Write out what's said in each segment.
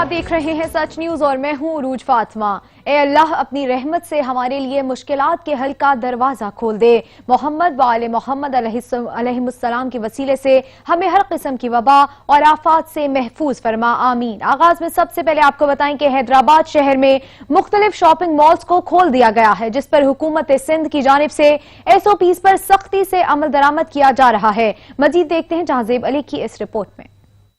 आप देख रहे हैं सच न्यूज और मैं हूं उरूज फातिमा। ए अल्लाह अपनी रहमत से हमारे लिए मुश्किलात के हल का दरवाजा खोल दे। मोहम्मद व आले मोहम्मद अलैहिस्सलाम के वसीले से हमें हर किस्म की वबा और आफात से महफूज फरमा, आमीन। आगाज में सबसे पहले आपको बताएं कि हैदराबाद शहर में मुख्तलिफ शॉपिंग मॉल्स को खोल दिया गया है, जिस पर हुकूमत सिंध की जानिब से SOPs पर सख्ती से अमल दरामद किया जा रहा है। मजीद देखते हैं जहांजेब अली की इस रिपोर्ट में।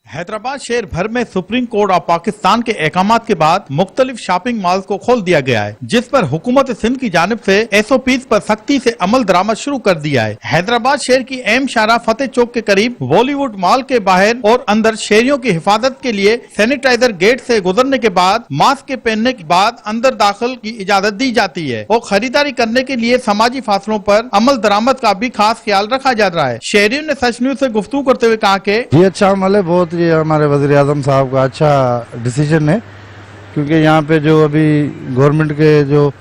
हैदराबाद शहर भर में सुप्रीम कोर्ट ऑफ पाकिस्तान के अहकामात के बाद मुख्तलिफ शॉपिंग मॉल्स को खोल दिया गया है, जिस पर हुकूमत सिंध की जानिब से SOPs पर सख्ती से अमल दरामद शुरू कर दिया है। हैदराबाद शहर की अहम शारा फतेह चौक के करीब बॉलीवुड मॉल के बाहर और अंदर शहरियों की हिफाजत के लिए सैनिटाइजर गेट से गुजरने के बाद मास्क के पहनने के बाद अंदर दाखिल की इजाजत दी जाती है और खरीदारी करने के लिए समाजी फासलों पर अमल दरामद का भी खास ख्याल रखा जा रहा है। शहरियों ने सच न्यूज से गुफ्तगू करते हुए कहा कि ये अच्छा अमल है, बहुत ये हमारे वज़ीर आज़म साहब का अच्छा डिसीजन है, क्योंकि यहाँ पे जो अभी गवर्नमेंट के जो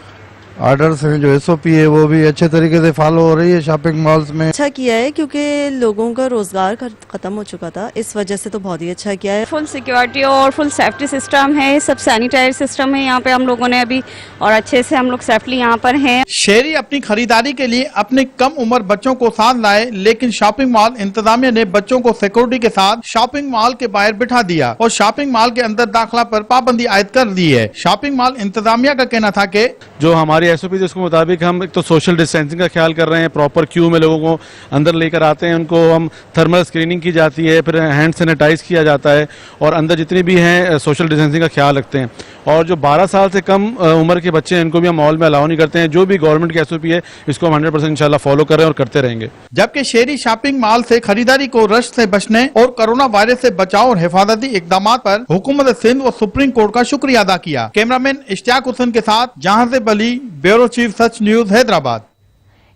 ऑर्डर्स हैं, जो SOP है, वो भी अच्छे तरीके से फॉलो हो रही है शॉपिंग मॉल्स में। अच्छा किया है क्योंकि लोगों का रोजगार खत्म हो चुका था, इस वजह से तो बहुत ही अच्छा किया है। फुल सिक्योरिटी और फुल सेफ्टी सिस्टम है, सब सैनिटाइज सिस्टम है यहाँ पे हम लोगों ने अभी, और अच्छे से हम लोग सेफली यहाँ पर हैं। शहरी अपनी खरीदारी के लिए अपने कम उम्र बच्चों को साथ लाए, लेकिन शॉपिंग मॉल इंतजामिया ने बच्चों को सिक्योरिटी के साथ शॉपिंग मॉल के बाहर बिठा दिया और शॉपिंग मॉल के अंदर दाखिला पर पाबंदी आयद कर दी है। शॉपिंग मॉल इंतजामिया का कहना था कि जो हमारी SOP उसके मुताबिक हम एक तो सोशल डिस्टेंसिंग का ख्याल कर रहे हैं, प्रॉपर क्यू में लोगों को अंदर लेकर आते हैं, उनको हम थर्मल स्क्रीनिंग की जाती है, फिर हैंड सैनिटाइज किया जाता है और अंदर जितनी भी हैं सोशल डिस्टेंसिंग का ख्याल रखते हैं। और जो 12 साल से कम उम्र के बच्चे हैं इनको भी हम मॉल में अलाउ नहीं करते हैं। जो भी गवर्नमेंट की SOP है इसको हम 100% इंशाल्लाह फॉलो कर रहे हैं और करते रहेंगे। जबकि शहरी शॉपिंग मॉल से खरीदारी को रश से बचने और कोरोना वायरस से बचाव और हिफाजती इकदाम पर हुकूमत सिंध व सुप्रीम कोर्ट का शुक्रिया अदा किया। कैमरामैन इश्तियाक हुसैन के साथ जहांजेब अली, ब्यूरो चीफ सच न्यूज, हैदराबाद।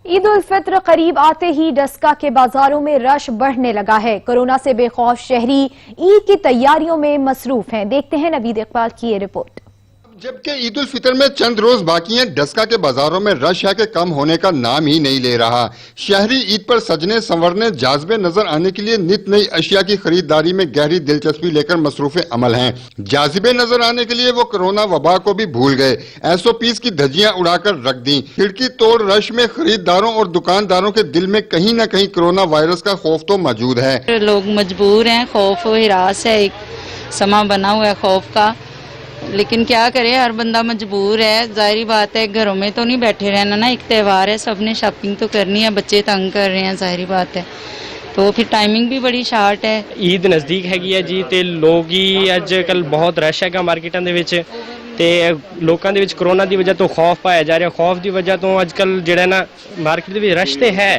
ईद उल फित्र करीब आते ही डस्का के बाजारों में रश बढ़ने लगा है। कोरोना से बेखौफ शहरी ईद की तैयारियों में मसरूफ हैं। देखते हैं नवीद इकबाल की ये रिपोर्ट। जबकि ईद उल फितर में चंद रोज बाकी हैं, डस्का के बाजारों में रश है कि कम होने का नाम ही नहीं ले रहा। शहरी ईद पर सजने संवरने जाज़बे नजर आने के लिए नित नई अशिया की खरीदारी में गहरी दिलचस्पी लेकर मसरूफ अमल हैं। जाज़बे नजर आने के लिए वो कोरोना वबा को भी भूल गए, SOPs की धज्जियां उड़ाकर रख दी। खिड़की तोड़ रश में खरीदारों और दुकानदारों के दिल में कहीं न कहीं कोरोना वायरस का खौफ तो मौजूद है। लोग मजबूर हैं, खौफ हिरास है, एक समा बना हुआ है खौफ का, लेकिन क्या करे, हर बंदा मजबूर है। जाहिर बात है घरों में तो नहीं बैठे रहना ना, एक त्यौहार है, सबने शॉपिंग तो करनी है, बच्चे तंग कर रहे हैं, जाहिर बात है, तो फिर टाइमिंग भी बड़ी शार्ट है। ईद नज़दीक हैगी है जी, ਤੇ ਲੋਕ ਹੀ ਅੱਜ ਕੱਲ ਬਹੁਤ ਰਸ਼ ਹੈਗਾ ਮਾਰਕੀਟਾਂ ਦੇ ਵਿੱਚ, ਤੇ ਲੋਕਾਂ ਦੇ ਵਿੱਚ ਕਰੋਨਾ ਦੀ ਵਜ੍ਹਾ ਤੋਂ ਖੌਫ ਪਾਇਆ ਜਾ ਰਿਹਾ। ਖੌਫ ਦੀ ਵਜ੍ਹਾ ਤੋਂ ਅੱਜ ਕੱਲ ਜਿਹੜਾ ਨਾ ਮਾਰਕੀਟ ਦੇ ਵਿੱਚ ਰਸ਼ ਤੇ ਹੈ,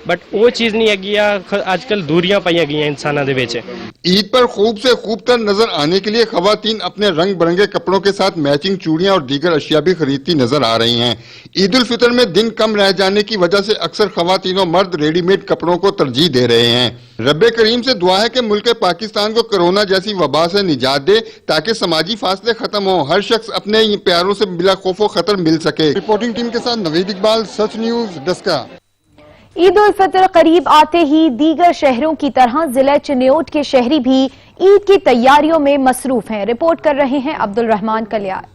बट वो चीज नहीं हैगी, आजकल दूरियां पाई गई हैं इंसानों दे विच। ईद पर खूब से खूब तर नजर आने के लिए खवातीन अपने रंग बिरंगे कपड़ों के साथ मैचिंग चूड़ियां और दीगर अशिया भी खरीदती नजर आ रही हैं। ईद उल फितर में दिन कम रह जाने की वजह से अक्सर खवातीन और मर्द रेडीमेड कपड़ों को तरजीह दे रहे हैं। रब्बे करीम से दुआ है कि मुल्क पाकिस्तान को कोरोना जैसी वबा से निजात दे, ताकि समाजी फासले खत्म हो, हर शख्स अपने प्यारों से बिला खौफो खतर मिल सके। रिपोर्टिंग टीम के साथ नवीद इकबाल, सच न्यूज, डस्का। ईद उल फितर करीब आते ही दीगर शहरों की तरह जिला चिन्योट के शहरी भी ईद की तैयारियों में मसरूफ हैं। रिपोर्ट कर रहे हैं अब्दुल रहमान कलियार।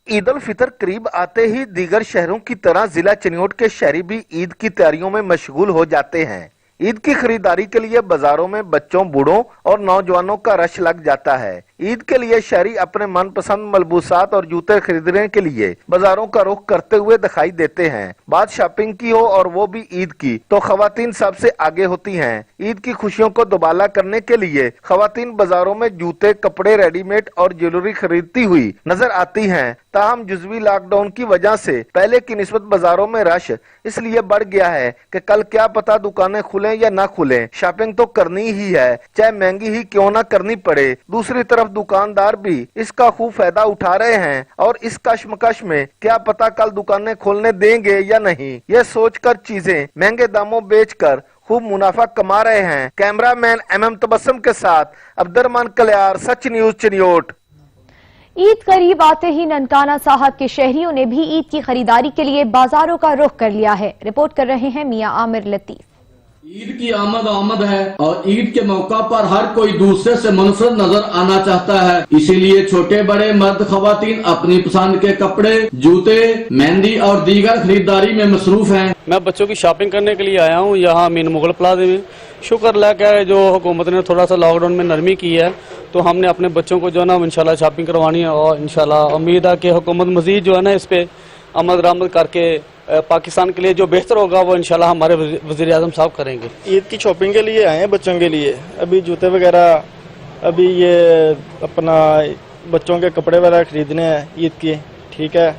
ईद उल फितर करीब आते ही दीगर शहरों की तरह जिला चिन्योट के शहरी भी ईद की तैयारियों में मशगूल हो जाते हैं। ईद की खरीदारी के लिए बाजारों में बच्चों, बूढ़ों और नौजवानों का रश लग जाता है। ईद के लिए शहरी अपने मनपसंद मलबूसात और जूते खरीदने के लिए बाजारों का रुख करते हुए दिखाई देते हैं। बात शॉपिंग की हो और वो भी ईद की, तो खवातीन सबसे आगे होती हैं। ईद की खुशियों को दुबाला करने के लिए खवातीन बाजारों में जूते, कपड़े, रेडीमेड और ज्वेलरी खरीदती हुई नजर आती हैं। ताहम जुज़वी लॉकडाउन की वजह से पहले की निस्बत बाजारों में रश इसलिए बढ़ गया है कि कल क्या पता दुकानें खुलें या ना खुलें, शॉपिंग तो करनी ही है, चाहे महंगी ही क्यों ना करनी पड़े। दूसरी तरफ दुकानदार भी इसका खूब फायदा उठा रहे हैं और इस कशमकश में क्या पता कल दुकानें खोलने देंगे या नहीं, यह सोचकर चीजें महंगे दामों बेचकर खूब मुनाफा कमा रहे हैं। कैमरामैन MM तबस्सुम के साथ अब्दुर्रहमान कलियार, सच न्यूज, चिन्योट। ईद करीब आते ही ननकाना साहब के शहरियों ने भी ईद की खरीदारी के लिए बाजारों का रुख कर लिया है। रिपोर्ट कर रहे हैं मियां आमिर लतीफ। ईद की आमद है और ईद के मौका पर हर कोई दूसरे से मुनफरद नजर आना चाहता है, इसीलिए छोटे बड़े मर्द खवातीन अपनी पसंद के कपड़े, जूते, मेहंदी और दीगर खरीदारी में मसरूफ हैं। मैं बच्चों की शॉपिंग करने के लिए आया हूँ यहाँ मीन मुगल प्लाजा में। शुक्र अल्लाह का है जो हुकूमत ने थोड़ा सा लॉकडाउन में नरमी की है, तो हमने अपने बच्चों को जो है ना इंशाल्लाह शॉपिंग करवानी है और इंशाल्लाह उम्मीद है कि हुकूमत मजीद जो है ना इस पे अमल दरामद करके पाकिस्तान के लिए जो बेहतर होगा वो इंशाल्लाह हमारे वज़ीर आज़म साहब करेंगे। ईद की शॉपिंग के लिए आए हैं बच्चों के लिए, अभी जूते वगैरह, अभी ये अपना बच्चों के कपड़े वगैरह खरीदने हैं ईद के, ठीक है।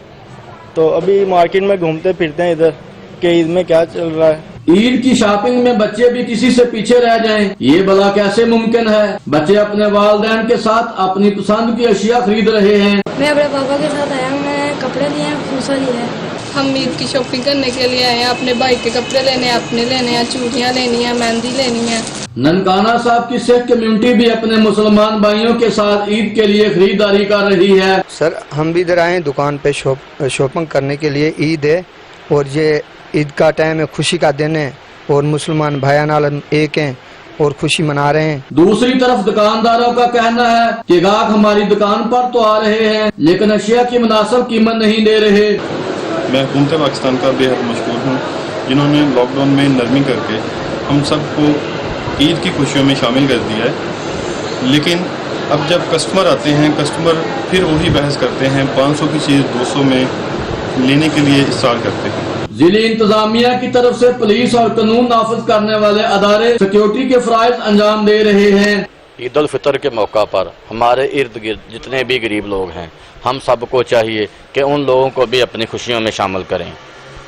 तो अभी मार्केट में घूमते फिरते हैं इधर कि ईद में क्या चल रहा है। ईद की शॉपिंग में बच्चे भी किसी से पीछे रह जाएं, ये भला कैसे मुमकिन है। बच्चे अपने वालिदैन के साथ अपनी पसंद की अशिया खरीद रहे हैं। मैं अपने पापा के साथ आया हूँ, मैंने कपड़े लिए हैं, फूसा लिया है। हम ईद की शॉपिंग करने के लिए आए हैं, अपने भाई के कपड़े लेने हैं, अपने लेने हैं, चूड़ियाँ लेनी है, मेहंदी लेनी है। ननकाना साहब की सिख कम्युनिटी भी अपने मुसलमान भाइयों के साथ ईद के लिए खरीदारी कर रही है। सर हम भी इधर आए दुकान पे शॉपिंग करने के लिए। ईद है और ये ईद का टाइम है, खुशी का दिन है और मुसलमान भाई नाल एक हैं और खुशी मना रहे हैं। दूसरी तरफ दुकानदारों का कहना है कि ग्राहक हमारी दुकान पर तो आ रहे हैं लेकिन अशिया की मुनासिब कीमत नहीं दे रहे। मैं हुकूमत पाकिस्तान का बेहद मशहूर हूँ जिन्होंने लॉकडाउन में नरमी करके हम सबको ईद की खुशियों में शामिल कर दिया है, लेकिन अब जब कस्टमर आते हैं कस्टमर फिर वही बहस करते हैं, 500 की चीज़ 200 में लेने के लिए इस्रार करते हैं। जिले इंतजामिया की तरफ से पुलिस और कानून नाफिज करने वाले अदारे सिक्योरिटी के फराइज अंजाम दे रहे हैं। ईद उल फितर के मौका पर हमारे इर्द गिर्द जितने भी गरीब लोग हैं हम सबको चाहिए कि उन लोगों को भी अपनी खुशियों में शामिल करें।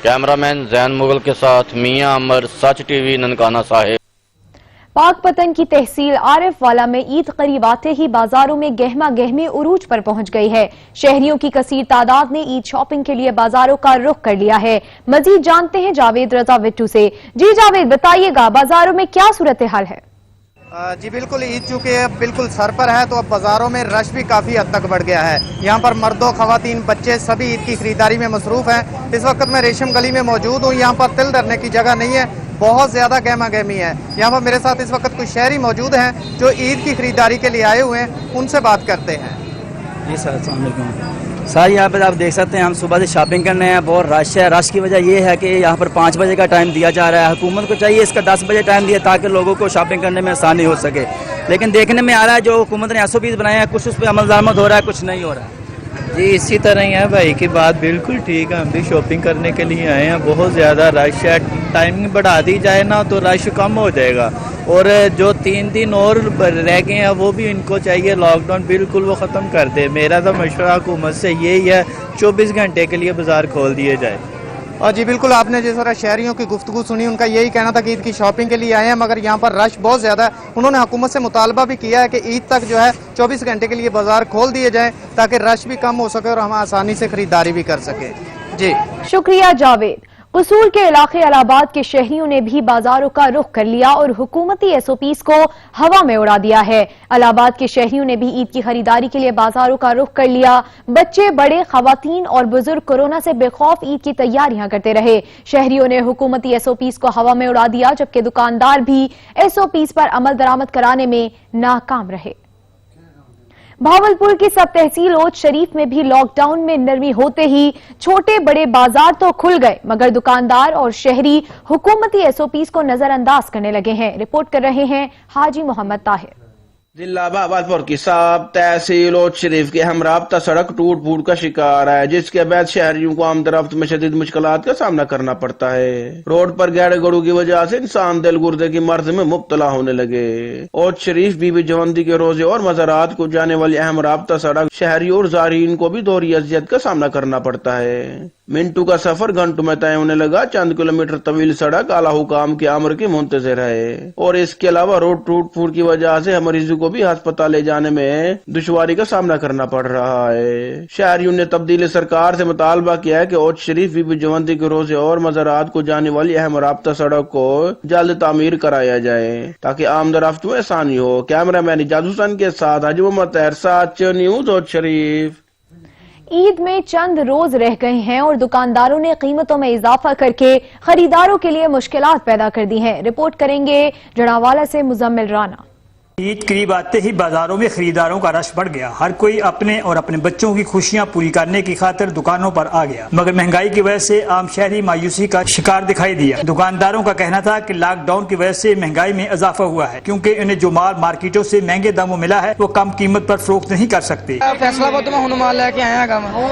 कैमरामैन जैन मुगल के साथ मियां अमर, सच टीवी, ननकाना साहिब। पाकपतन की तहसील आरिफ वाला में ईद करीब आते ही बाजारों में गहमा गहमी उरूज पर पहुंच गई है। शहरियों की कसीर तादाद ने ईद शॉपिंग के लिए बाजारों का रुख कर लिया है। मजीद जानते हैं जावेद रजा विट्टू से। जी जावेद, बताइएगा बाजारों में क्या सूरत हाल है? जी बिल्कुल, ईद चूँकि बिल्कुल सर पर है तो अब बाज़ारों में रश भी काफ़ी हद तक बढ़ गया है। यहाँ पर मर्दों, ख़वातीन, बच्चे सभी ईद की खरीदारी में मसरूफ़ हैं। इस वक्त मैं रेशम गली में मौजूद हूँ। यहाँ पर तिल धरने की जगह नहीं है, बहुत ज़्यादा गहमा गहमी है। यहाँ पर मेरे साथ इस वक्त कुछ शहरी मौजूद हैं जो ईद की खरीदारी के लिए आए हुए हैं, उनसे बात करते हैं। जी सर, अस्सलाम वालेकुम सर। यहाँ पर आप देख सकते हैं हम सुबह से शॉपिंग करने हैं, बहुत रश है। रश की वजह ये है कि यहाँ पर 5 बजे का टाइम दिया जा रहा है। हुकूमत को चाहिए इसका 10 बजे टाइम दिया ताकि लोगों को शॉपिंग करने में आसानी हो सके, लेकिन देखने में आ रहा है जो हुकूमत ने SOPs बनाए हैं कुछ उस पर अमल दरामद हो रहा है, कुछ नहीं हो रहा है। जी इसी तरह ही है, भाई की बात बिल्कुल ठीक है। हम भी शॉपिंग करने के लिए आए हैं, बहुत ज़्यादा रश है। टाइमिंग बढ़ा दी जाए ना तो रश कम हो जाएगा, और जो 3 दिन और रह गए हैं वो भी इनको चाहिए लॉकडाउन बिल्कुल वो ख़त्म कर दे। मेरा तो मशवरा हुकूमत से यही है 24 घंटे के लिए बाज़ार खोल दिए जाए। और जी बिल्कुल, आपने जिस तरह शहरियों की गुफ्तगू सुनी, उनका यही कहना था कि ईद की शॉपिंग के लिए आए हैं, मगर यहाँ पर रश बहुत ज़्यादा है। उन्होंने हुकूमत से मुतालबा भी किया है कि ईद तक जो है 24 घंटे के लिए बाजार खोल दिए जाएं ताकि रश भी कम हो सके और हम आसानी से खरीदारी भी कर सके। जी शुक्रिया जावेद। कसूर के इलाके इलाहाबाद के शहरियों ने भी बाजारों का रुख कर लिया और हुकूमती SOPs को हवा में उड़ा दिया है। इलाहाबाद के शहरियों ने भी ईद की खरीदारी के लिए बाजारों का रुख कर लिया। बच्चे, बड़े, खवातीन और बुजुर्ग कोरोना से बेखौफ ईद की तैयारियां करते रहे। शहरियों ने हुकूमती SOPs को हवा में उड़ा दिया, जबकि दुकानदार भी SOPs पर अमल दरामद कराने में नाकाम रहे। भावलपुर की सब तहसील ओज शरीफ में भी लॉकडाउन में नरमी होते ही छोटे बड़े बाजार तो खुल गए, मगर दुकानदार और शहरी हुकूमती SOPs को नजरअंदाज करने लगे हैं। रिपोर्ट कर रहे हैं हाजी मोहम्मद ताहिर। जिला भावलपुर की सब तहसील ओज शरीफ की हमराब्ता सड़क टूट फूट का शिकार है, जिसके बाद शहरियों को आमदरफ्त में शदीद मुश्किलात का सामना करना पड़ता है। रोड पर गैर गड़ू की वजह से इंसान दिल गुर्दे की मर्ज में मुब्तला होने लगे। ओज शरीफ बीबी जवंदी के रोजे और मज़ारात को जाने वाली अहम राब्ता सड़क शहरी और ज़ारीन को भी दोहरी अजियत का सामना करना पड़ता है। मिनटों का सफर घंटों में तय होने लगा। चंद किलोमीटर तवील सड़क आला हुकाम के अमर की मुंतज़िर है, और इसके अलावा रोड टूट फूट की वजह से मरीजों को भी अस्पताल ले जाने में दुश्वारी का सामना करना पड़ रहा है। शहरियों ने तब्दीली सरकार से मुतालबा किया है कि ओज शरीफ बीबी जवंदी के रोजे और मज़ारात को जाने वाली अहम राब्ता सड़क को जल्द तामीर कराया जाए ताकि आमदरफ्त में आसानी हो। कैमरा मैन इजाज़ हुसैन के साथ हाजी मोहम्मद ताहिर, सच न्यूज़ ओज शरीफ। ईद में चंद रोज रह गए हैं और दुकानदारों ने कीमतों में इजाफा करके खरीदारों के लिए मुश्किलात पैदा कर दी हैं। रिपोर्ट करेंगे जड़ावाला से मुजम्मिल राना। ईद करीब आते ही बाजारों में खरीदारों का रश बढ़ गया। हर कोई अपने और अपने बच्चों की खुशियां पूरी करने की खातिर दुकानों पर आ गया, मगर महंगाई की वजह से आम शहरी मायूसी का शिकार दिखाई दिया। दुकानदारों का कहना था कि लॉकडाउन की वजह से महंगाई में इजाफा हुआ है, क्योंकि उन्हें जो माल मार्केटों से महंगे दामों मिला है वो कम कीमत पर फरोख्त नहीं कर सकते। फैसलाबाद में माल लेके आया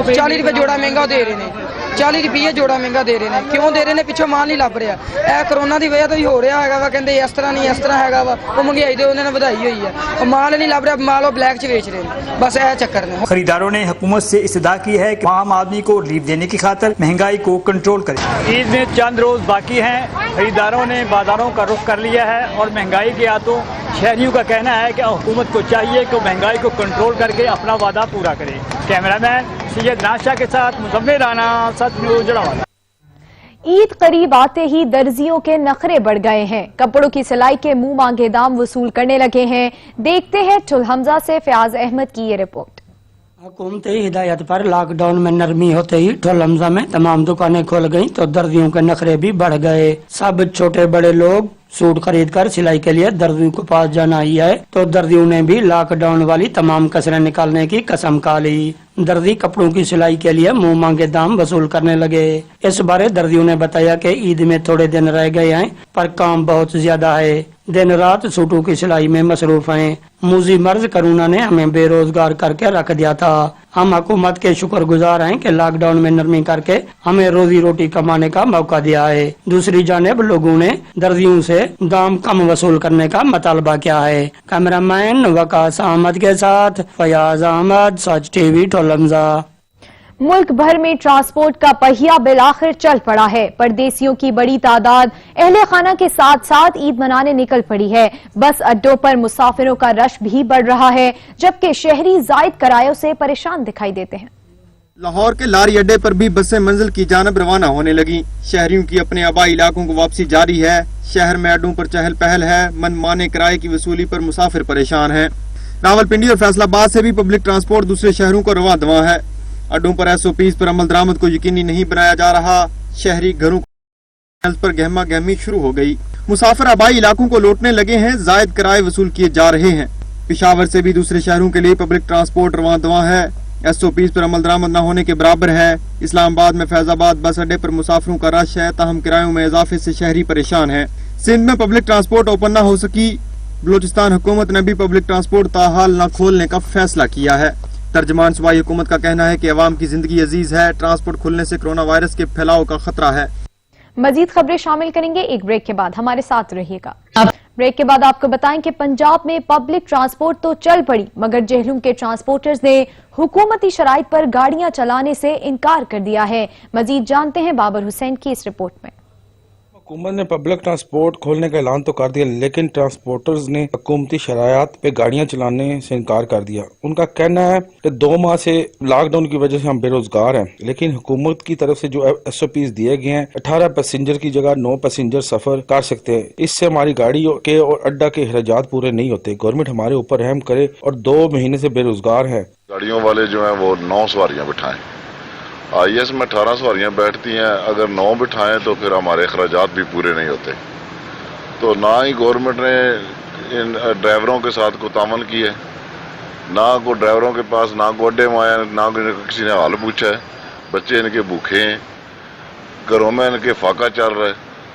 40 रुपए जोड़ा महंगा दे रहे हैं, 40 रुपये जोड़ा महंगा दे रहे हैं। क्यों दे रहे हैं? पिछों माल नहीं लभ रहा। कोरोना की वजह तो ही हो रहा है वा, कहते इस तरह नहीं इस तरह है वा, वो महंगाई तो उन्होंने ਵਧਾਈ हुई है, माल नहीं लभ रहा, माल वो ब्लैक च बेच रहे हैं। बस यह चक्कर ने। खरीदारों ने हुकूमत से इस्तदा की है कि आम आदमी को रिलीफ देने की खातिर महंगाई को कंट्रोल करे। ईद में चंद रोज बाकी हैं, खरीदारों ने बाजारों का रुख कर लिया है और महंगाई के हाथों शहरियों का कहना है कि हुकूमत को चाहिए कि महंगाई को कंट्रोल करके अपना वादा पूरा करे। कैमरामैन सैयद नाशा के साथ मुजम्मिल राना, सच न्यूज़ जड़ावाला। ईद करीब आते ही दर्जियों के नखरे बढ़ गए हैं। कपड़ों की सिलाई के मुंह मांगे दाम वसूल करने लगे हैं। देखते हैं ठुलहमजा से फयाज अहमद की ये रिपोर्ट। हुकूमती हिदायत पर लॉकडाउन में नरमी होते ही ठुलहमजा में तमाम दुकानें खुल गईं तो दर्जियों के नखरे भी बढ़ गए। सब छोटे बड़े लोग सूट खरीद कर सिलाई के लिए दर्जियों के पास जाना ही है, तो दर्जियों ने भी लॉकडाउन वाली तमाम कसरें निकालने की कसम खा ली। दर्जी कपड़ों की सिलाई के लिए मुंह मांगे दाम वसूल करने लगे। इस बारे दर्जियों ने बताया कि ईद में थोड़े दिन रह गए हैं पर काम बहुत ज्यादा है, दिन रात सूटों की सिलाई में मसरूफ हैं। मुजी मर्ज कोरोना ने हमें बेरोजगार करके रख दिया था। हम हुकूमत के शुक्रगुजार हैं कि लॉकडाउन में नरमी करके हमें रोजी रोटी कमाने का मौका दिया है। दूसरी जानिब लोगों ने दर्जियों से दाम कम वसूल करने का मुतालबा किया है। कैमरामैन वकास अहमद के साथ फयाज अहमद, सच टीवी, ठुलहमजा। मुल्क भर में ट्रांसपोर्ट का पहिया बिल आखिर चल पड़ा है। परदेसियों की बड़ी तादाद अहले खाना के साथ साथ ईद मनाने निकल पड़ी है। बस अड्डों पर मुसाफिरों का रश भी बढ़ रहा है, जबकि शहरी जायद किरायों से परेशान दिखाई देते हैं। लाहौर के लारी अड्डे पर भी बसें मंजिल की जानब रवाना होने लगी। शहरियों की अपने आबाई इलाकों को वापसी जारी है। शहर में अड्डों पर चहल पहल है। मनमाने किराए की वसूली पर मुसाफिर परेशान है। रावलपिंडी और फैसलाबाद से भी पब्लिक ट्रांसपोर्ट दूसरे शहरों को रवा दवा है। अड्डों पर SOPs पर अमल दरामद को यकीनी नहीं बनाया जा रहा। शहरी घरों पर गहमा गहमी शुरू हो गई। मुसाफिर आबाई इलाकों को लौटने लगे हैं। जायद किराए वसूल किए जा रहे हैं। पेशावर से भी दूसरे शहरों के लिए पब्लिक ट्रांसपोर्ट रवा दवा है। SOPs पर अमल दरामद न होने के बराबर है। इस्लामाबाद में फैजाबाद बस अड्डे पर मुसाफिरों का रश है, ताहम किरायों में इजाफे से शहरी परेशान है। सिंध में पब्लिक ट्रांसपोर्ट ओपन न हो सकी। बलूचिस्तान हुकूमत ने भी पब्लिक ट्रांसपोर्ट ताहाल न खोलने का फैसला किया है। तर्जमान सूबाई हुकूमत का कहना है कि अवाम की जिंदगी अजीज है। ट्रांसपोर्ट खुलने से कोरोना वायरस के फैलाव का खतरा है। मजीद खबरें शामिल करेंगे एक ब्रेक के बाद, हमारे साथ रहिएगा। ब्रेक के बाद आपको बताएं कि पंजाब में पब्लिक ट्रांसपोर्ट तो चल पड़ी, मगर जेहलूम के ट्रांसपोर्टर्स ने हुकूमती शराइत पर गाड़ियां चलाने से इनकार कर दिया है। मजीद जानते हैं बाबर हुसैन की इस रिपोर्ट में। हुकूमत ने पब्लिक ट्रांसपोर्ट खोलने का ऐलान तो कर दिया, लेकिन ट्रांसपोर्टर्स ने हुकूमती शरायत पे गाड़ियां चलाने से इनकार कर दिया। उनका कहना है कि 2 माह से लॉकडाउन की वजह से हम बेरोजगार हैं, लेकिन हुकूमत की तरफ से जो SOPs दिए गए हैं 18 पैसेंजर की जगह 9 पैसेंजर सफर कर सकते हैं। इससे हमारी गाड़ी के और अड्डा के अखराजात पूरे नहीं होते। गवर्नमेंट हमारे ऊपर रहम करे और 2 महीने से बेरोजगार है। गाड़ियों वाले जो है वो 9 सवारियाँ बिठाएं। IS में 18 सवारियाँ बैठती हैं, अगर 9 बिठाएं तो फिर हमारे अखराजात भी पूरे नहीं होते। तो ना ही गवर्नमेंट ने इन ड्राइवरों के साथ को तामल की है, ना को ड्राइवरों के पास ना को अड्डे में आया, ना किसी ने हाल पूछा है। बच्चे इनके भूखे हैं, घरों में इनके फाका चल रहा है।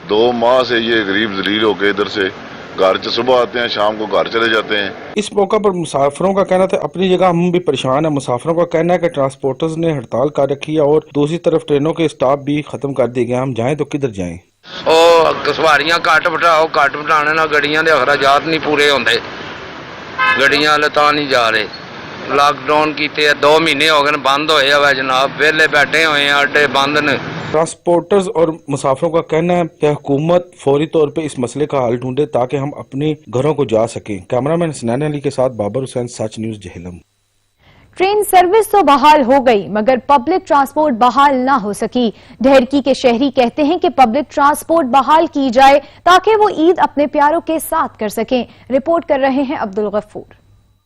2 माह से ये गरीब जलील होके इधर से घर से सुबह आते हैं, शाम को घर चले जाते हैं। इस मौका पर मुसाफिरों का कहना था अपनी जगह हम भी परेशान है। मुसाफिरों का कहना है कि ट्रांसपोर्टर्स ने हड़ताल कर रखी है और दूसरी तरफ ट्रेनों के स्टाफ भी खत्म कर दिए गए। हम जाएं तो किधर जाएं? सवारियां घट बिठाने ना गड्डियां दे अखराजात नहीं पूरे होंदे, गड्डियां लता नहीं जा रहे। लॉकडाउन कीते 2 महीने हो गए बंद होए हुए जनाब, वेले बैठे हुए हैं, अड्डे बंद ने। ट्रांसपोर्टर्स और मुसाफिरों का कहना है कि हुकूमत फौरी तौर पे इस मसले का हल ढूंढे ताकि हम अपने घरों को जा सकें। कैमरामैन सनैन अली के साथ बाबर हुसैन, सच न्यूज़ जेहलम। ट्रेन सर्विस तो बहाल हो गई, मगर पब्लिक ट्रांसपोर्ट बहाल ना हो सकी। ढेरकी के शहरी कहते हैं कि पब्लिक ट्रांसपोर्ट बहाल की जाए ताकि वो ईद अपने प्यारों के साथ कर सकें। रिपोर्ट कर रहे हैं अब्दुल गफूर।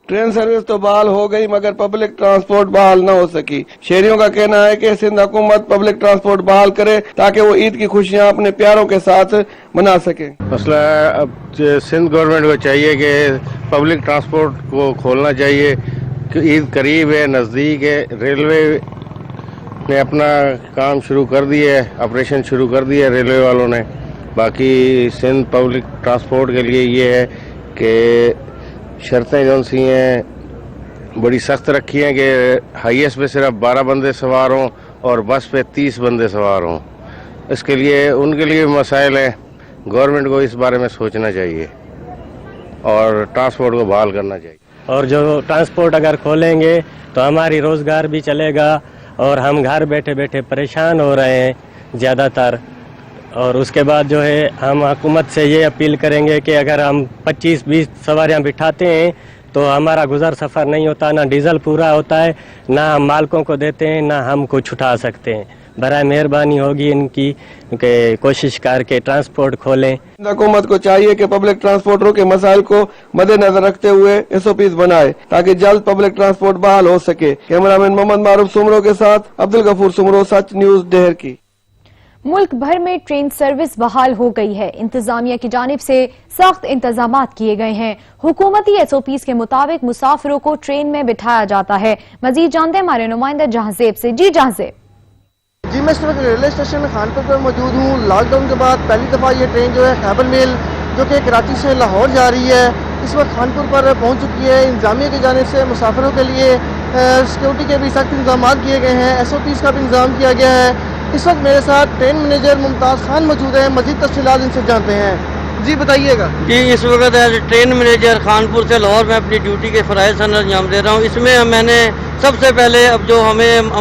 ट्रेन सर्विस तो बहाल हो गई मगर पब्लिक ट्रांसपोर्ट बहाल न हो सकी। शहरियों का कहना है कि सिंध हुकूमत पब्लिक ट्रांसपोर्ट बहाल करे ताकि वो ईद की खुशियां अपने प्यारों के साथ मना सके। मसला है अब सिंध गवर्नमेंट को चाहिए कि पब्लिक ट्रांसपोर्ट को खोलना चाहिए। ईद करीब है, नज़दीक है। रेलवे ने अपना काम शुरू कर दिया है, ऑपरेशन शुरू कर दिया है रेलवे वालों ने। बाकी सिंध पब्लिक ट्रांसपोर्ट के लिए ये है कि शर्तें जो सी हैं बड़ी सख्त रखी हैं कि हाईएस्ट पे सिर्फ 12 बंदे सवार हों और बस पे 30 बंदे सवार हों। इसके लिए उनके लिए मसाइल हैं, गवर्नमेंट को इस बारे में सोचना चाहिए और ट्रांसपोर्ट को बहाल करना चाहिए। और जो ट्रांसपोर्ट अगर खोलेंगे तो हमारी रोज़गार भी चलेगा और हम घर बैठे बैठे परेशान हो रहे हैं ज़्यादातर। और उसके बाद जो है हम हुकूमत से ये अपील करेंगे कि अगर हम 25-20 सवारियां बिठाते हैं तो हमारा गुजर सफ़र नहीं होता, ना डीजल पूरा होता है, ना हम मालकों को देते हैं, ना हम कुछ उठा सकते हैं। बराए मेहरबानी होगी इनकी कि कोशिश करके ट्रांसपोर्ट खोलें। हुकूमत को चाहिए कि पब्लिक ट्रांसपोर्टरों के मसाइल को मद्देनजर रखते हुए SOPs बनाए ताकि जल्द पब्लिक ट्रांसपोर्ट बहाल हो सके। कैमरामैन मोहम्मद मारूफ सुमरो के साथ अब्दुल गफूर सुमरो, सच न्यूज़ डेहर की। मुल्क भर में ट्रेन सर्विस बहाल हो गई है। इंतजामिया की जानिब से सख्त इंतजामात किए गए हैं। हुकूमती SOPs के मुताबिक मुसाफिरों को ट्रेन में बिठाया जाता है। मजीद जानते हैं हमारे नुमाइंदा जहांजेब से। जी जहांजेब। जी मैं इस वक्त रेलवे स्टेशन खानपुर पर मौजूद हूँ। लॉकडाउन के बाद पहली दफ़ा ये ट्रेन जो है खैबर मेल जो कि कराची से लाहौर जा रही है इस वक्त खानपुर पर पहुँच चुकी है। इंतजामिया की जानिब से मुसाफिरों के लिए सिक्योरिटी के भी सख्त इंतजाम किए गए हैं, SOPs का भी इंतजाम किया गया है। इस वक्त मेरे साथ ट्रेन मैनेजर मुमताज़ खान मौजूद है, मजीद तफसीलात इनसे जानते हैं। जी बताइएगा। जी इस वक्त एज ट्रेन मैनेजर खानपुर से लाहौर में अपनी ड्यूटी के फ़राइज़ अंजाम दे रहा हूँ। इसमें मैंने सबसे पहले अब जो हमें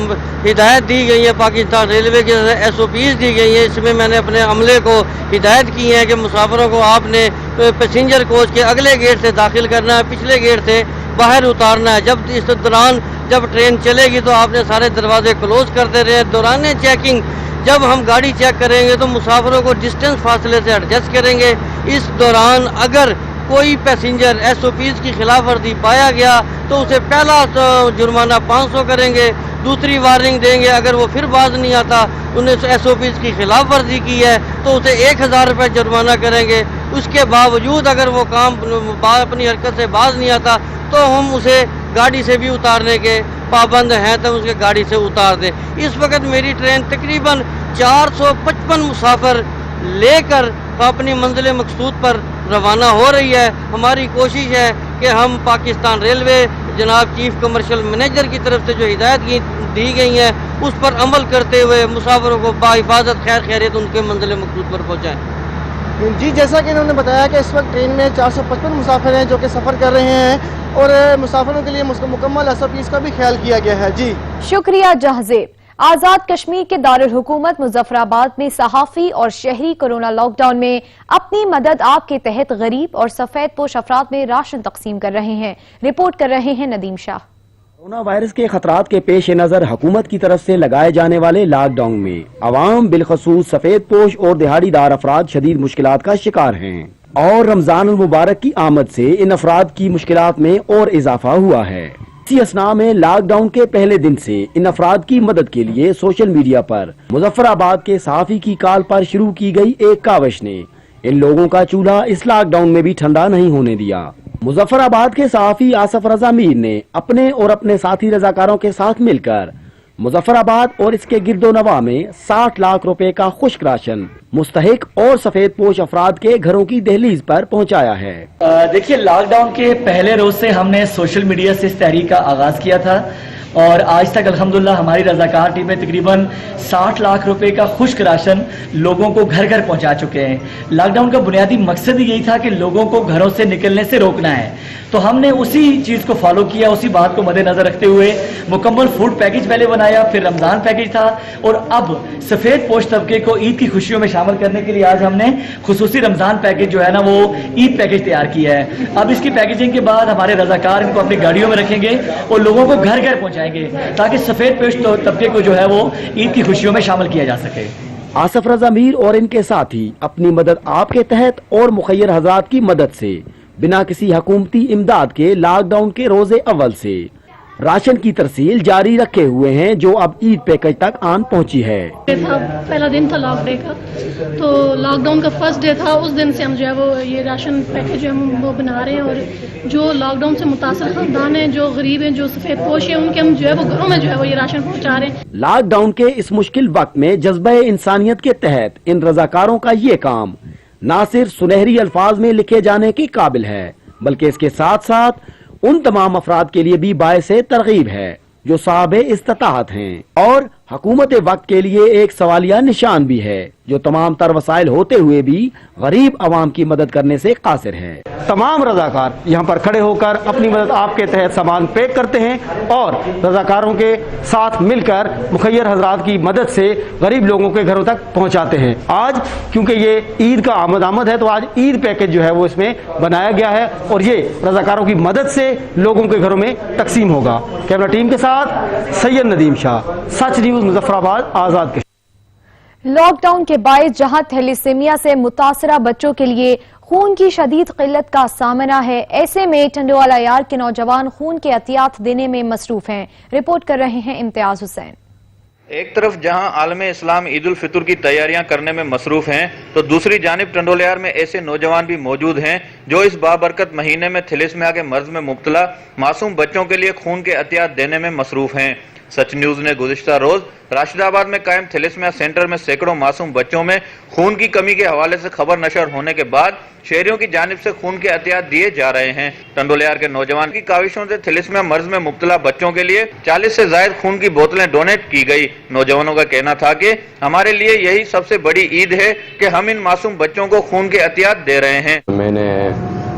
हिदायत दी गई है पाकिस्तान रेलवे की SOPs दी गई है, इसमें मैंने अपने अमले को हिदायत की है कि मुसाफिरों को आपने पैसेंजर कोच के अगले गेट से दाखिल करना है, पिछले गेट से बाहर उतारना है। जब इस दौरान जब ट्रेन चलेगी तो आपने सारे दरवाजे क्लोज करते रहे। दौरान चेकिंग जब हम गाड़ी चेक करेंगे तो मुसाफिरों को डिस्टेंस फासले से एडजस्ट करेंगे। इस दौरान अगर कोई पैसेंजर SOPs की खिलाफ वर्जी पाया गया तो उसे पहला जुर्माना 500 करेंगे, दूसरी वार्निंग देंगे। अगर वो फिर बाज नहीं आता, उन्हें SOPs की खिलाफ वर्जी की है तो उसे 1000 रुपये जुर्माना करेंगे। उसके बावजूद अगर वो काम अपनी हरकत से बाज नहीं आता तो हम उसे गाड़ी से भी उतारने के पाबंद हैं, तो उसके गाड़ी से उतार दें। इस वक्त मेरी ट्रेन तकरीबन 455 मुसाफिर लेकर अपनी मंजिल मकसूद पर रवाना हो रही है। हमारी कोशिश है कि हम पाकिस्तान रेलवे जनाब चीफ कमर्शियल मैनेजर की तरफ से जो हिदायत दी गई है उस पर अमल करते हुए मुसाफिरों को बाहिफाजत खैर खैरियत उनके मंजिल मकसूद पर पहुँचाएँ। जी जैसा कि इन्होंने बताया कि इस वक्त ट्रेन में 455 मुसाफिर हैं जो कि सफ़र कर रहे हैं और मुसाफिरों के लिए मुकम्मल SOPs का भी ख्याल किया गया है। जी शुक्रिया जहांजेब। आजाद कश्मीर के दारुल हुकूमत मुजफ्फराबाद में सहाफ़ी और शहरी कोरोना लॉकडाउन में अपनी मदद आप के तहत गरीब और सफेद पोश अफराद में राशन तकसीम कर रहे हैं। रिपोर्ट कर रहे हैं नदीम शाह। कोरोना वायरस के खतरात के पेश नजर हुकूमत की तरफ से लगाए जाने वाले लॉकडाउन में अवाम बिलखसूस सफेद पोश और दिहाड़ीदार अफराद शदीद मुश्किलात का शिकार हैं और रमजान मुबारक की आमद से इन अफराद की मुश्किलात में और इजाफा हुआ है। इसी असना में लॉकडाउन के पहले दिन से इन अफराद की मदद के लिए सोशल मीडिया पर मुजफ्फराबाद के सहाफी की कॉल पर शुरू की गई एक काविश ने इन लोगों का चूल्हा इस लॉकडाउन में भी ठंडा नहीं होने दिया। मुजफ्फराबाद के सहाफी आसफ रजा मीर ने अपने और अपने साथी रजाकारों के साथ मिलकर मुजफ्फराबाद और इसके गिरदोनवा में 60 लाख रुपए का खुश्क राशन मुस्तहिक और सफेद पोश अफराद के घरों की दहलीज पर पहुंचाया है। देखिए लॉकडाउन के पहले रोज से हमने सोशल मीडिया से इस तहरीक का आगाज किया था और आज तक अल्हम्दुलिल्लाह हमारी रजाकार टीम में तकरीबन 60 लाख रुपए का खुश्क राशन लोगों को घर घर पहुंचा चुके हैं। लॉकडाउन का बुनियादी मकसद ही यही था कि लोगों को घरों से निकलने से रोकना है, तो हमने उसी चीज को फॉलो किया। उसी बात को मद्देनजर रखते हुए मुकम्मल फूड पैकेज पहले बनाया, फिर रमजान पैकेज था और अब सफेद पोश तबके को ईद की खुशियों में शामिल करने के लिए आज हमने खुसूसी रमजान पैकेज जो है ना वो ईद पैकेज तैयार किया है। अब इसकी पैकेजिंग के बाद हमारे रजाकार इनको अपनी गाड़ियों में रखेंगे और लोगों को घर घर पहुंचाएंगे ताकि सफेद पोश तबके को जो है वो ईद की खुशियों में शामिल किया जा सके। आसफ रजा मीर और इनके साथी अपनी मदद आपके तहत और मुखय्यर हजरात की मदद से बिना किसी हुकूमती इमदाद के लॉकडाउन के रोजे अव्वल से राशन की तरसील जारी रखे हुए हैं, जो अब ईद पैकेज तक आन पहुंची है। पहला दिन था लॉकडाउन का, तो लॉकडाउन का फर्स्ट डे था, उस दिन से हम जो है वो ये राशन पैकेज जो हम वो बना रहे हैं, और जो लॉकडाउन से मुतासर खानदान हैं, जो गरीब हैं, जो सफेद पोश हैं, उनके हम जो है वो घरों में जो है वो ये राशन पहुंचा रहे हैं। लॉकडाउन के इस मुश्किल वक्त में जज्बा इंसानियत के तहत इन रजाकारों का ये काम न सिर्फ सुनहरी अल्फाज में लिखे जाने के काबिल है, बल्कि इसके साथ साथ उन तमाम अफराद के लिए भी बायसे तरगीब है जो साहब इस्तिताअत हैं, और हुकूमत वक्त के लिए एक सवालिया निशान भी है जो तमाम तर वसाइल होते हुए भी गरीब अवाम की मदद करने से कासिर है। तमाम रजाकार यहाँ पर खड़े होकर अपनी मदद आपके तहत सामान पैक करते हैं और रजाकारों के साथ मिलकर मुखैर हजरात की मदद से गरीब लोगों के घरों तक पहुँचाते हैं। आज क्योंकि ये ईद का आमद है, तो आज ईद पैकेज जो है वो इसमें बनाया गया है और ये रजाकारों की मदद से लोगों के घरों में तकसीम होगा। कैमरा टीम के साथ सैयद नदीम शाह, सच न्यूज, मुजफ्फराबाद, आजाद के। लॉकडाउन के बायस जहां थैलीसीमिया से मुतासरा बच्चों के लिए खून की शदीद किल्लत का सामना है, ऐसे में टंडोवाला यार के नौजवान खून के एहतियात देने में मसरूफ हैं। रिपोर्ट कर रहे हैं इम्तियाज हुसैन। एक तरफ जहां आलमे इस्लाम ईद उल फितर की तैयारियां करने में मसरूफ हैं, तो दूसरी जानिब टंडोलियार में ऐसे नौजवान भी मौजूद हैं जो इस बाबरकत महीने में थैलेसीमिया के मर्ज में मुब्तला मासूम बच्चों के लिए खून के एहतियात देने में मसरूफ हैं। सच न्यूज ने गुज़िश्ता रोज राशिदाबाद में कायम थैलेसीमिया सेंटर में सैकड़ों मासूम बच्चों में खून की कमी के हवाले से खबर नशर होने के बाद शहरियों की जानिब से खून के एहतियात दिए जा रहे हैं। टंडोलियार के नौजवान की काविशों से थैलेसीमिया मर्ज में मुब्तला बच्चों के लिए 40 से ज्यादा खून की बोतलें डोनेट की गई। नौजवानों का कहना था कि हमारे लिए यही सबसे बड़ी ईद है कि हम इन मासूम बच्चों को खून के एहतियात दे रहे हैं। मैंने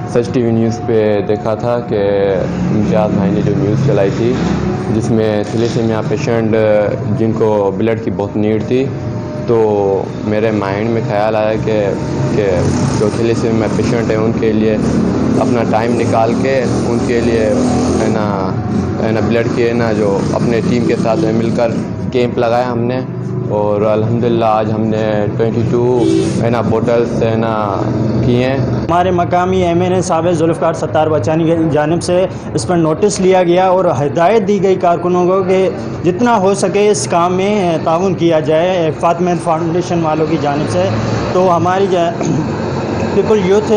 सच टीवी न्यूज़ पे देखा था कि इम्तियाज भाई ने जो न्यूज़ चलाई थी जिसमें थैलेसीमिया पेशेंट जिनको ब्लड की बहुत नीड थी, तो मेरे माइंड में ख्याल आया कि जो थैलेसीमिया पेशेंट हैं उनके लिए अपना टाइम निकाल के उनके लिए है ना ब्लड की है ना जो अपने टीम के साथ मिलकर कैंप लगाया हमने, और अल्हम्दुलिल्लाह आज हमने 22 है ना बोटल्स है ना किए हैं। हमारे मकामी MNA साहब जुल्फ़िकार सत्तार बचानी की जानिब से इस पर नोटिस लिया गया और हिदायत दी गई कारकुनों को कि जितना हो सके इस काम में ताउन किया जाए फातिमा फाउंडेशन वालों की जानिब से। तो हमारी पीपल यूथ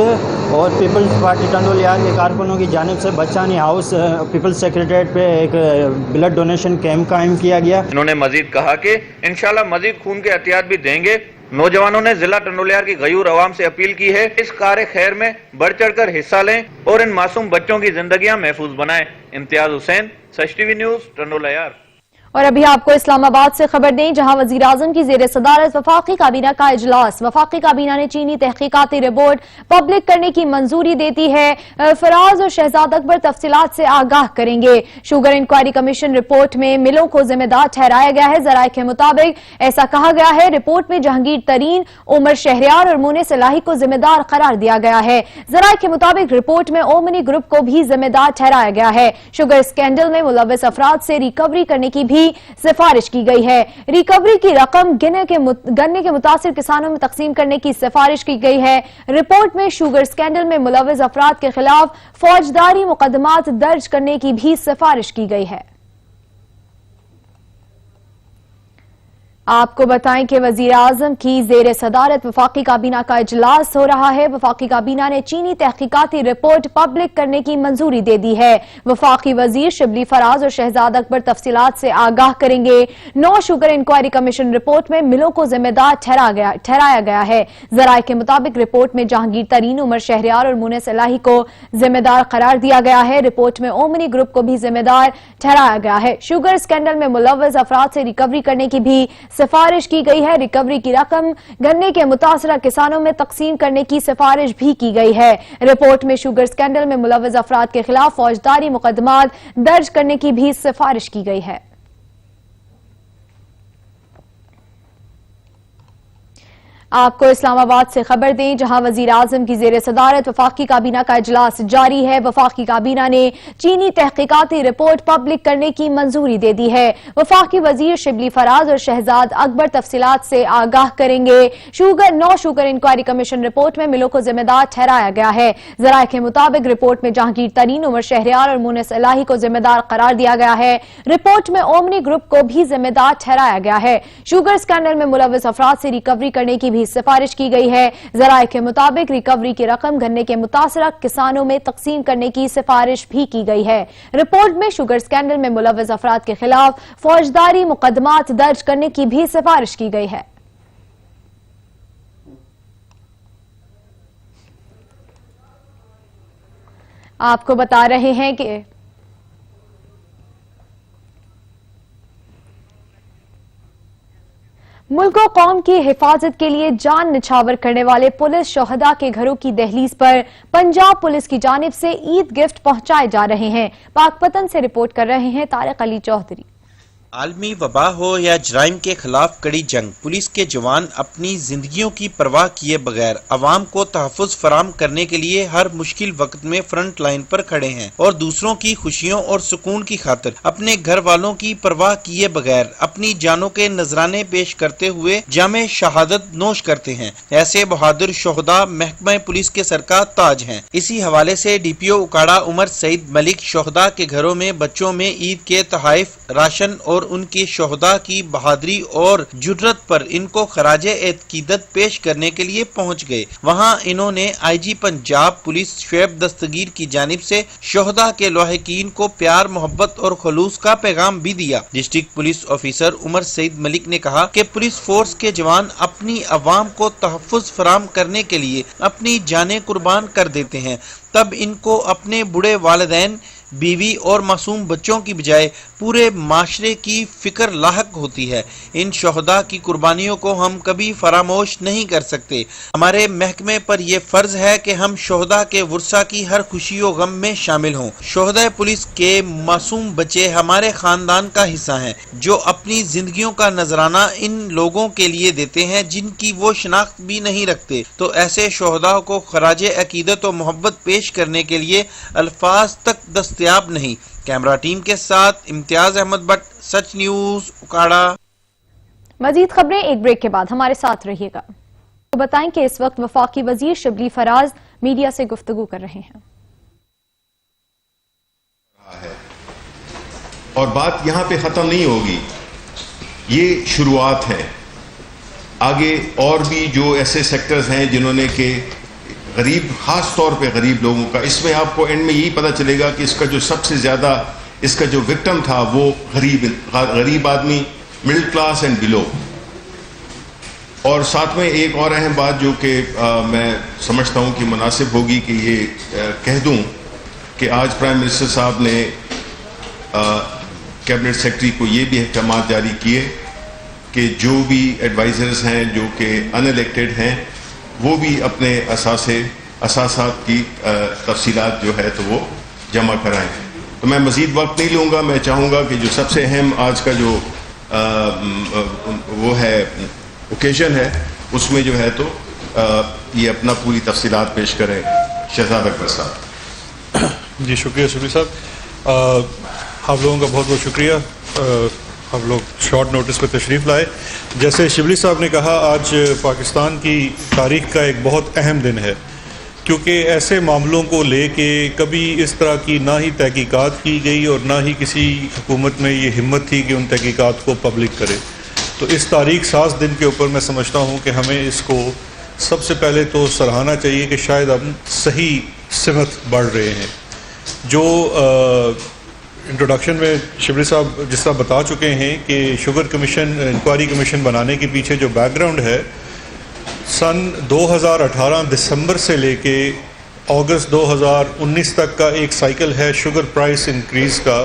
और पीपल्स पार्टी टंडोलियार के कारकुनों की जानिब से बच्चानी हाउस पीपल्स सेक्रेटरीट पे एक ब्लड डोनेशन कैंप कायम किया गया। इन्होंने मजीद कहा कि इंशाल्लाह मजीद खून के एहतियात भी देंगे। नौजवानों ने जिला टंडोलियार की गयूर अवाम से अपील की है इस कार खैर में बढ़ चढ़ कर हिस्सा लें और इन मासूम बच्चों की जिंदगियां महफूज बनाएं। इम्तियाज हुसैन, सच टीवी न्यूज, टंडोलियार। और अभी आपको इस्लामाबाद से खबर दें, जहां वजीर आजम की जेर सदारत वफाकी काबीना का इजलास। वफाकी काबीना ने चीनी तहकीकाती रिपोर्ट पब्लिक करने की मंजूरी देती है। फराज और शहजाद अकबर तफसीलात से आगाह करेंगे। शुगर इंक्वायरी कमीशन रिपोर्ट में मिलों को जिम्मेदार ठहराया गया है। जराये के मुताबिक ऐसा कहा गया है। रिपोर्ट में जहांगीर तरीन, उमर शहरियार और मुने सलाही को जिम्मेदार करार दिया गया है। जराये के मुताबिक रिपोर्ट में ओमनी ग्रुप को भी जिम्मेदार ठहराया गया है। शुगर स्कैंडल में मुलव्वस अफराद से रिकवरी करने की भी सिफारिश की गई है। रिकवरी की रकम गन्ने के मुतासिर किसानों में तकसीम करने की सिफारिश की गई है। रिपोर्ट में शुगर स्कैंडल में मुलव्वस अफराद के खिलाफ फौजदारी मुकदमात दर्ज करने की भी सिफारिश की गई है। आपको बताएं कि वजीर आजम की जेर सदारत वफाकी काबीना का इजलास हो रहा है। वफाकी काबीना ने चीनी तहकीकाती रिपोर्ट पब्लिक करने की मंजूरी दे दी है। वफाकी वजीर शिबली फराज और शहजाद अकबर तफसीलात से आगाह करेंगे। 9 शुगर इंक्वायरी कमीशन रिपोर्ट में मिलों को जिम्मेदार ठहराया गया है। जराये के मुताबिक रिपोर्ट में जहांगीर तरीन, उमर शहरियार और मुने सलाही को जिम्मेदार करार दिया गया है। रिपोर्ट में ओमनी ग्रुप को भी जिम्मेदार ठहराया गया है। शुगर स्कैंडल में मुलव्वस अफराद से रिकवरी करने की भी सिफारिश की गई है। रिकवरी की रकम गन्ने के मुतासरा किसानों में तकसीम करने की सिफारिश भी की गई है। रिपोर्ट में शुगर स्कैंडल में मुलव्वस अफराद के खिलाफ फौजदारी मुकदमात दर्ज करने की भी सिफारिश की गई है। आपको इस्लामाबाद से खबर दें, जहां वजीर आजम की जेर सदारत वफाकी काबीना का इजलास जारी है। वफाकी काबीना ने चीनी तहकीकाती रिपोर्ट पब्लिक करने की मंजूरी दे दी है। वफाकी वजीर शिबली फराज और शहजाद अकबर तफसीलात से आगाह करेंगे। नो शुगर इंक्वायरी कमीशन रिपोर्ट में मिलों को जिम्मेदार ठहराया गया है। जराये के मुताबिक रिपोर्ट में जहांगीर तरीन, उमर शहरियार और मुनिस इलाही को जिम्मेदार करार दिया गया है। रिपोर्ट में ओमनी ग्रुप को भी जिम्मेदार ठहराया गया है। शुगर स्कैंडल में मुलविस अफराद से रिकवरी करने की सिफारिश की गई है। जराये के मुताबिक रिकवरी की रकम गन्ने के मुतासरा किसानों में तकसीम करने की सिफारिश भी की गई है। रिपोर्ट में शुगर स्कैंडल में मुलविस अफराद के खिलाफ फौजदारी मुकदमात दर्ज करने की भी सिफारिश की गई है। आपको बता रहे हैं कि मुल्क और कौम की हिफाजत के लिए जान निछावर करने वाले पुलिस शोहदा के घरों की दहलीज पर पंजाब पुलिस की जानिब से ईद गिफ्ट पहुंचाए जा रहे हैं। पाकपतन से रिपोर्ट कर रहे हैं तारिक अली चौधरी। आलमी वबा हो या जराइम के खिलाफ कड़ी जंग, पुलिस के जवान अपनी जिंदगियों की परवाह किए बगैर अवाम को तहफ़्फ़ुज़ फराम करने के लिए हर मुश्किल वक्त में फ्रंट लाइन पर खड़े हैं और दूसरों की खुशियों और सुकून की खातिर अपने घर वालों की परवाह किए बगैर अपनी जानों के नजराने पेश करते हुए जामे शहादत नोश करते हैं। ऐसे बहादुर शोहदा महकमा पुलिस के सर का ताज हैं। इसी हवाले से DPO उकाड़ा उमर सईद मलिक शोहदा के घरों में बच्चों में ईद के तोहफ़े, राशन और उनके शोहदा की बहादुरी और जुर्रत पर इनको खराजे एतकीदत पेश करने के लिए पहुंच गए। वहां इन्होंने IG पंजाब पुलिस शुएब दस्तगीर की जानिब से शोहदा के लाहिकीन को प्यार, मोहब्बत और खलूस का पैगाम भी दिया। District police officer Umar Saeed Malik ने कहा कि पुलिस फोर्स के जवान अपनी अवाम को तहफ़्फ़ुज़ फराम करने के लिए अपनी जानें कुर्बान कर देते हैं, तब इनको अपने बूढ़े वालिदैन, बीवी और मासूम बच्चों की बजाय पूरे माशरे की फिक्र लाहक होती है। इन शोहदा की कुर्बानियों को हम कभी फरामोश नहीं कर सकते। हमारे महकमे पर यह फर्ज है कि हम शोहदा के वर्सा की हर खुशी और गम में शामिल हों। शोहदा पुलिस के मासूम बच्चे हमारे खानदान का हिस्सा हैं, जो अपनी जिंदगियों का नजराना इन लोगों के लिए देते हैं जिनकी वो शनाख्त भी नहीं रखते। तो ऐसे शोहदा को खराजे अकीदत और मोहब्बत पेश करने के लिए अल्फाज तक दस्तयाब नहीं। कैमरा टीम के साथ इम्तियाज अहमद भट्ट, सच न्यूज, उकाड़ा। मजीद खबरें एक ब्रेक के बाद हमारे साथ रहिएगा। तो बताएं कि इस वक्त वफाकी वजीर शिबली फराज मीडिया से गुफ्तगू कर रहे हैं। और बात यहाँ पे खत्म नहीं होगी, ये शुरुआत है। आगे और भी जो ऐसे सेक्टर्स हैं जिन्होंने के गरीब, खास तौर पे गरीब लोगों का, इसमें आपको एंड में यही पता चलेगा कि इसका जो सबसे ज़्यादा इसका जो विक्टिम था वो गरीब आदमी, मिडिल क्लास एंड बिलो। और साथ में एक और अहम बात जो कि मैं समझता हूँ कि मुनासिब होगी कि ये कह दूँ कि आज प्राइम मिनिस्टर साहब ने कैबिनेट सेक्रेटरी को ये भी अहकाम जारी किए कि जो भी एडवाइज़र्स हैं जो कि अनइलेक्टेड हैं वो भी अपने असासात की तफसीलात जो है तो वो जमा कराएं। तो मैं मज़ीद वक्त नहीं लूँगा। मैं चाहूँगा कि जो सबसे अहम आज का जो वो है ओकेजन है उसमें जो है तो ये अपना पूरी तफसीलात पेश करें। शहजाद अकबर साहब। जी शुक्रिया शिबली साहब, आप लोगों का बहुत बहुत शुक्रिया। आप लोग शॉर्ट नोटिस पर तशरीफ़ लाए। जैसे शिबली साहब ने कहा, आज पाकिस्तान की तारीख़ का एक बहुत अहम दिन है, क्योंकि ऐसे मामलों को लेके कभी इस तरह की ना ही तहकीकात की गई और ना ही किसी हुकूमत में ये हिम्मत थी कि उन तहकीकात को पब्लिक करे। तो इस तारीख़ साज दिन के ऊपर मैं समझता हूँ कि हमें इसको सबसे पहले तो सराहना चाहिए कि शायद हम सही सिमत बढ़ रहे हैं। जो इंट्रोडक्शन में शिबली साहब जिस तरह बता चुके हैं कि शुगर कमीशन, इंक्वायरी कमीशन बनाने के पीछे जो बैकग्राउंड है, सन 2018 दिसंबर से लेके अगस्त 2019 तक का एक साइकिल है शुगर प्राइस इंक्रीज़ का,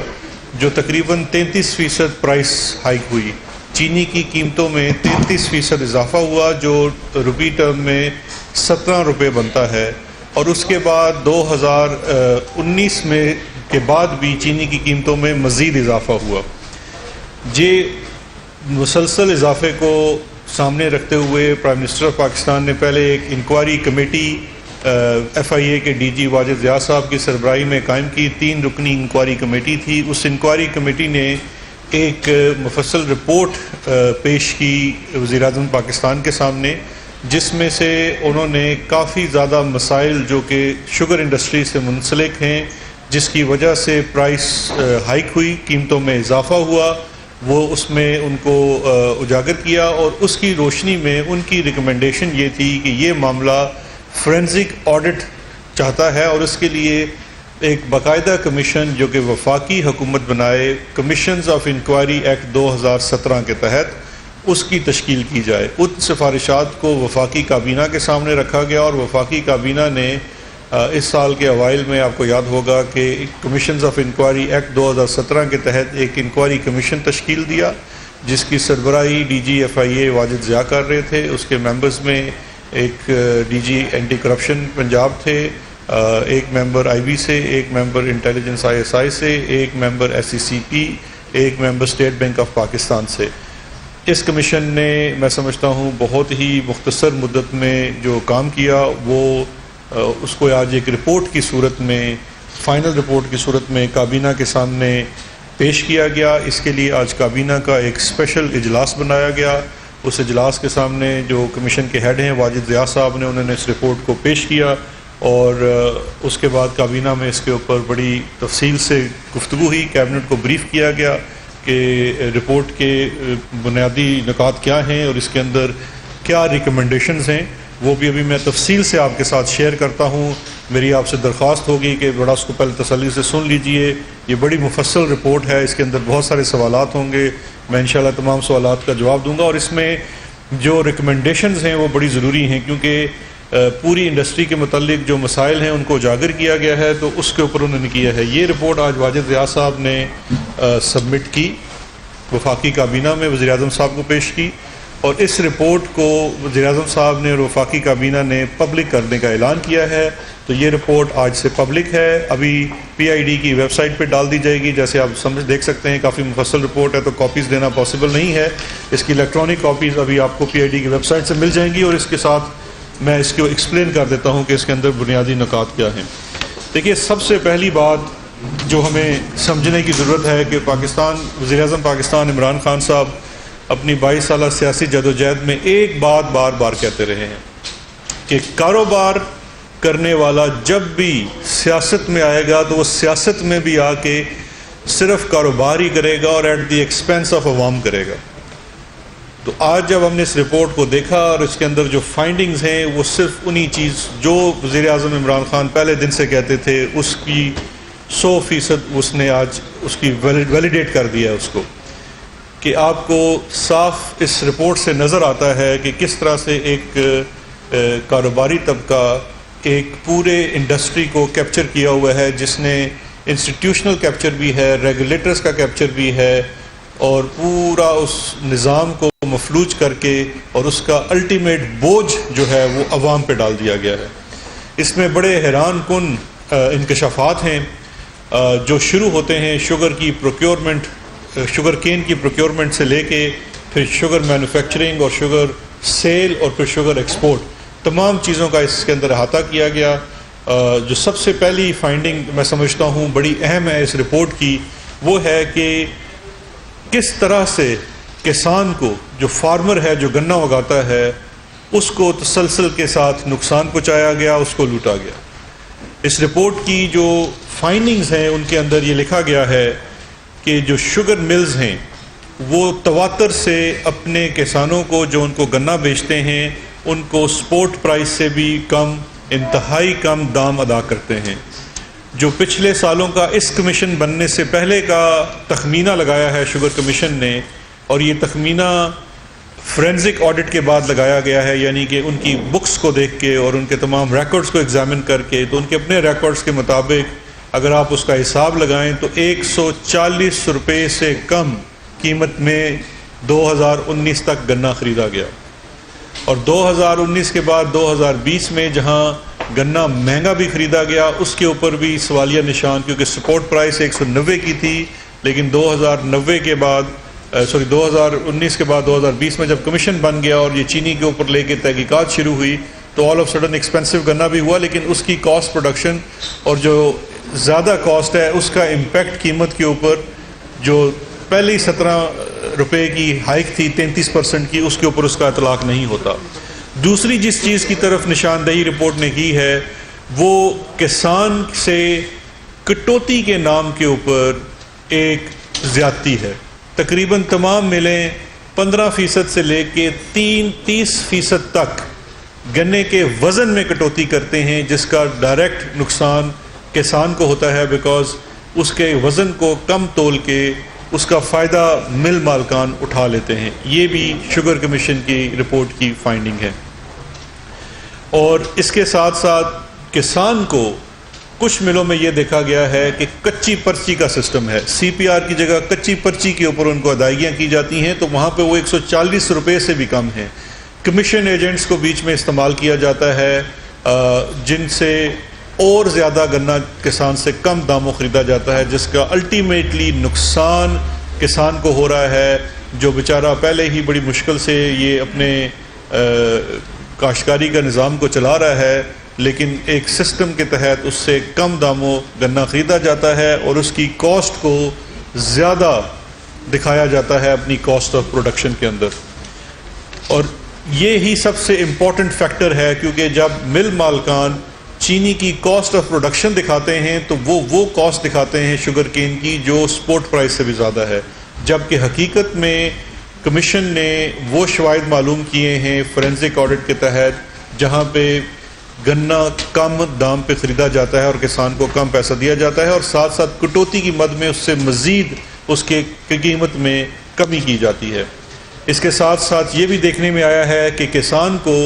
जो तकरीबन 33% प्राइस हाइक हुई। चीनी की कीमतों में 33% इजाफा हुआ, जो रुपी टर्म में 17 रुपये बनता है। और उसके बाद 2019 में के बाद भी चीनी की कीमतों में मज़ीद इजाफा हुआ। ये मुसलसल इजाफे को سامنے رکھتے ہوئے پرائم منسٹر آف پاکستان نے پہلے ایک انکوائری کمیٹی FIA کے DG واجد ضیاء صاحب کی سربراہی میں قائم کی. 3 رکنی انکوائری کمیٹی تھی. اس انکوائری کمیٹی نے ایک مفصل رپورٹ پیش کی وزیر اعظم پاکستان کے سامنے, جس میں سے انہوں نے کافی زیادہ مسائل جو کہ شوگر انڈسٹری سے منسلک ہیں, جس کی وجہ سے پرائس ہائیک ہوئی, قیمتوں میں اضافہ ہوا, وہ اس میں ان کو اجاگر کیا. اور اس کی روشنی میں ان کی ریکمنڈیشن یہ تھی کہ یہ معاملہ فورینزک آڈٹ چاہتا ہے اور اس کے لیے ایک باقاعدہ کمیشن جو کہ وفاقی حکومت بنائے, کمیشنز آف انکوائری ایکٹ 2017 کے تحت اس کی تشکیل کی جائے. ان سفارشات کو وفاقی کابینہ کے سامنے رکھا گیا اور وفاقی کابینہ نے اس سال کے اوائل میں, آپ کو یاد ہوگا کہ کمیشنز آف انکوائری ایکٹ 2017 کے تحت ایک انکوائری کمیشن تشکیل دیا, جس کی سربراہی DG FIA واجد ضیاء کر رہے تھے. اس کے ممبرز میں ایک DG اینٹی کرپشن پنجاب تھے, ایک ممبر IB سے, ایک ممبر انٹیلیجنس ISI سے, ایک ممبر SCCP, ایک member state bank of Pakistan سے. اس کمیشن نے میں سمجھتا ہوں بہت ہی مختصر مدت میں جو کام کیا وہ اس کو آج ایک رپورٹ کی صورت میں, فائنل رپورٹ کی صورت میں کابینہ کے سامنے پیش کیا گیا. اس کے لیے آج کابینہ کا ایک اسپیشل اجلاس بنایا گیا. اس اجلاس کے سامنے جو کمیشن کے ہیڈ ہیں واجد ضیاء صاحب نے, انہوں نے اس رپورٹ کو پیش کیا اور اس کے بعد کابینہ میں اس کے اوپر بڑی تفصیل سے گفتگو ہوئی. کیبنٹ کو بریف کیا گیا کہ رپورٹ کے بنیادی نکات کیا ہیں اور اس کے اندر کیا ریکمنڈیشنز ہیں, وہ بھی ابھی میں تفصیل سے آپ کے ساتھ شیئر کرتا ہوں. میری آپ سے درخواست ہوگی کہ بڑا اس کو پہلے تسلی سے سن لیجئے. یہ بڑی مفصل رپورٹ ہے, اس کے اندر بہت سارے سوالات ہوں گے, میں انشاءاللہ تمام سوالات کا جواب دوں گا. اور اس میں جو ریکمنڈیشنز ہیں وہ بڑی ضروری ہیں, کیونکہ پوری انڈسٹری کے متعلق جو مسائل ہیں ان کو اجاگر کیا گیا ہے, تو اس کے اوپر انہوں نے کیا ہے. یہ رپورٹ آج واجد ضیاء صاحب نے سبمٹ کی, وفاقی کابینہ میں وزیر اعظم صاحب کو پیش کی, اور اس رپورٹ کو وزیر اعظم صاحب نے اور وفاقی کابینہ نے پبلک کرنے کا اعلان کیا ہے. تو یہ رپورٹ آج سے پبلک ہے, ابھی PID کی ویب سائٹ پہ ڈال دی جائے گی. جیسے آپ دیکھ سکتے ہیں کافی مفصل رپورٹ ہے, تو کاپیز دینا پاسبل نہیں ہے. اس کی الیکٹرانک کاپیز ابھی آپ کو PID کی ویب سائٹ سے مل جائیں گی, اور اس کے ساتھ میں اس کو ایکسپلین کر دیتا ہوں کہ اس کے اندر بنیادی نکات کیا ہیں. دیکھیے, سب سے پہلی بات جو ہمیں سمجھنے کی ضرورت ہے کہ وزیر اعظم پاکستان عمران خان صاحب اپنی 22 سالہ سیاسی جدوجہد میں ایک بات بار بار کہتے رہے ہیں کہ کاروبار کرنے والا جب بھی سیاست میں آئے گا تو وہ سیاست میں بھی آ کے صرف کاروبار ہی کرے گا اور ایٹ دی ایکسپینس آف عوام کرے گا. تو آج جب ہم نے اس رپورٹ کو دیکھا اور اس کے اندر جو فائنڈنگز ہیں وہ صرف انہی چیز جو وزیر اعظم عمران خان پہلے دن سے کہتے تھے اس کی 100% اس نے آج اس کی ویلیڈیٹ کر دیا ہے اس کو, کہ آپ کو صاف اس رپورٹ سے نظر آتا ہے کہ کس طرح سے ایک کاروباری طبقہ ایک پورے انڈسٹری کو کیپچر کیا ہوا ہے, جس نے انسٹیٹیوشنل کیپچر بھی ہے, ریگولیٹرز کا کیپچر بھی ہے, اور پورا اس نظام کو مفلوج کر کے اور اس کا الٹیمیٹ بوجھ جو ہے وہ عوام پہ ڈال دیا گیا ہے. اس میں بڑے حیران کن انکشافات ہیں جو شروع ہوتے ہیں شوگر کی پروکیورمنٹ, شوگر کین کی پروکیورمنٹ سے لے کے پھر شوگر مینوفیکچرنگ اور شوگر سیل اور پھر شوگر ایکسپورٹ, تمام چیزوں کا اس کے اندر احاطہ کیا گیا. جو سب سے پہلی فائنڈنگ میں سمجھتا ہوں بڑی اہم ہے اس رپورٹ کی, وہ ہے کہ کس طرح سے کسان کو, جو فارمر ہے جو گنا اگاتا ہے, اس کو تسلسل کے ساتھ نقصان پہنچایا گیا, اس کو لوٹا گیا. اس رپورٹ کی جو فائنڈنگز ہیں ان کے اندر یہ لکھا گیا ہے کہ جو شوگر ملز ہیں وہ تواتر سے اپنے کسانوں کو جو ان کو گنا بیچتے ہیں ان کو سپورٹ پرائس سے بھی کم, انتہائی کم دام ادا کرتے ہیں. جو پچھلے سالوں کا اس کمیشن بننے سے پہلے کا تخمینہ لگایا ہے شوگر کمیشن نے, اور یہ تخمینہ فورینزک آڈٹ کے بعد لگایا گیا ہے, یعنی کہ ان کی بکس کو دیکھ کے اور ان کے تمام ریکارڈز کو ایگزامن کر کے, تو ان کے اپنے ریکارڈز کے مطابق اگر آپ اس کا حساب لگائیں تو 140 روپے سے کم قیمت میں 2019 تک گنا خریدا گیا. اور 2019 کے بعد 2020 میں جہاں گنا مہنگا بھی خریدا گیا, اس کے اوپر بھی سوالیہ نشان, کیونکہ سپورٹ پرائس 190 کی تھی, لیکن 2090 کے بعد 2019 के बाद 2020 में जब कमीशन बन गया और ये चीनी के ऊपर लेके तहकीकात शुरू हुई तो ऑल ऑफ सडन एक्सपेंसिव गन्ना भी हुआ, लेकिन उसकी कॉस्ट प्रोडक्शन और जो ज़्यादा कॉस्ट है उसका इम्पैक्ट कीमत के ऊपर, जो पहले 17 रुपये की हाइक थी 33% की, उसके ऊपर उसका इतलाक नहीं होता। दूसरी जिस चीज़ की तरफ निशानदेही रिपोर्ट ने की है वो किसान से कटौती के नाम के ऊपर एक ज़्यादती है। तकरीबन तमाम मिलें 15% से लेके 30% तक गन्ने के वज़न में कटौती करते हैं, जिसका डायरेक्ट नुकसान किसान को होता है, बिकॉज़ उसके वज़न को कम तोल के उसका फ़ायदा मिल मालकान उठा लेते हैं। ये भी शुगर कमीशन की रिपोर्ट की फाइंडिंग है। और इसके साथ साथ किसान को कुछ मिलों में ये देखा गया है कि कच्ची पर्ची का सिस्टम है, CPR की जगह कच्ची पर्ची के ऊपर उनको अदायगियाँ की जाती हैं, तो वहाँ पे वो 140 रुपये से भी कम है। कमीशन एजेंट्स को बीच में इस्तेमाल किया जाता है, जिनसे और ज़्यादा गन्ना किसान से कम दामों ख़रीदा जाता है, जिसका अल्टीमेटली नुकसान किसान को हो रहा है, जो बेचारा पहले ही बड़ी मुश्किल से ये अपने काश्तकारी का निज़ाम को चला रहा है, लेकिन एक सिस्टम के तहत उससे कम दामों गन्ना ख़रीदा जाता है और उसकी कॉस्ट को ज़्यादा दिखाया जाता है अपनी कॉस्ट ऑफ प्रोडक्शन के अंदर। और ये ही सबसे इम्पॉर्टेंट फैक्टर है, क्योंकि जब मिल मालकान चीनी की कॉस्ट ऑफ प्रोडक्शन दिखाते हैं तो वो कॉस्ट दिखाते हैं शुगर केन की जो स्पॉट प्राइस से भी ज़्यादा है, जबकि हकीकत में कमीशन ने वो शवाहिद मालूम किए हैं फोरेंसिक ऑडिट के तहत जहाँ पे गन्ना कम दाम पे ख़रीदा जाता है और किसान को कम पैसा दिया जाता है, और साथ साथ कटौती की मद में उससे मज़ीद उसके कीमत में कमी की जाती है। इसके साथ साथ ये भी देखने में आया है कि किसान को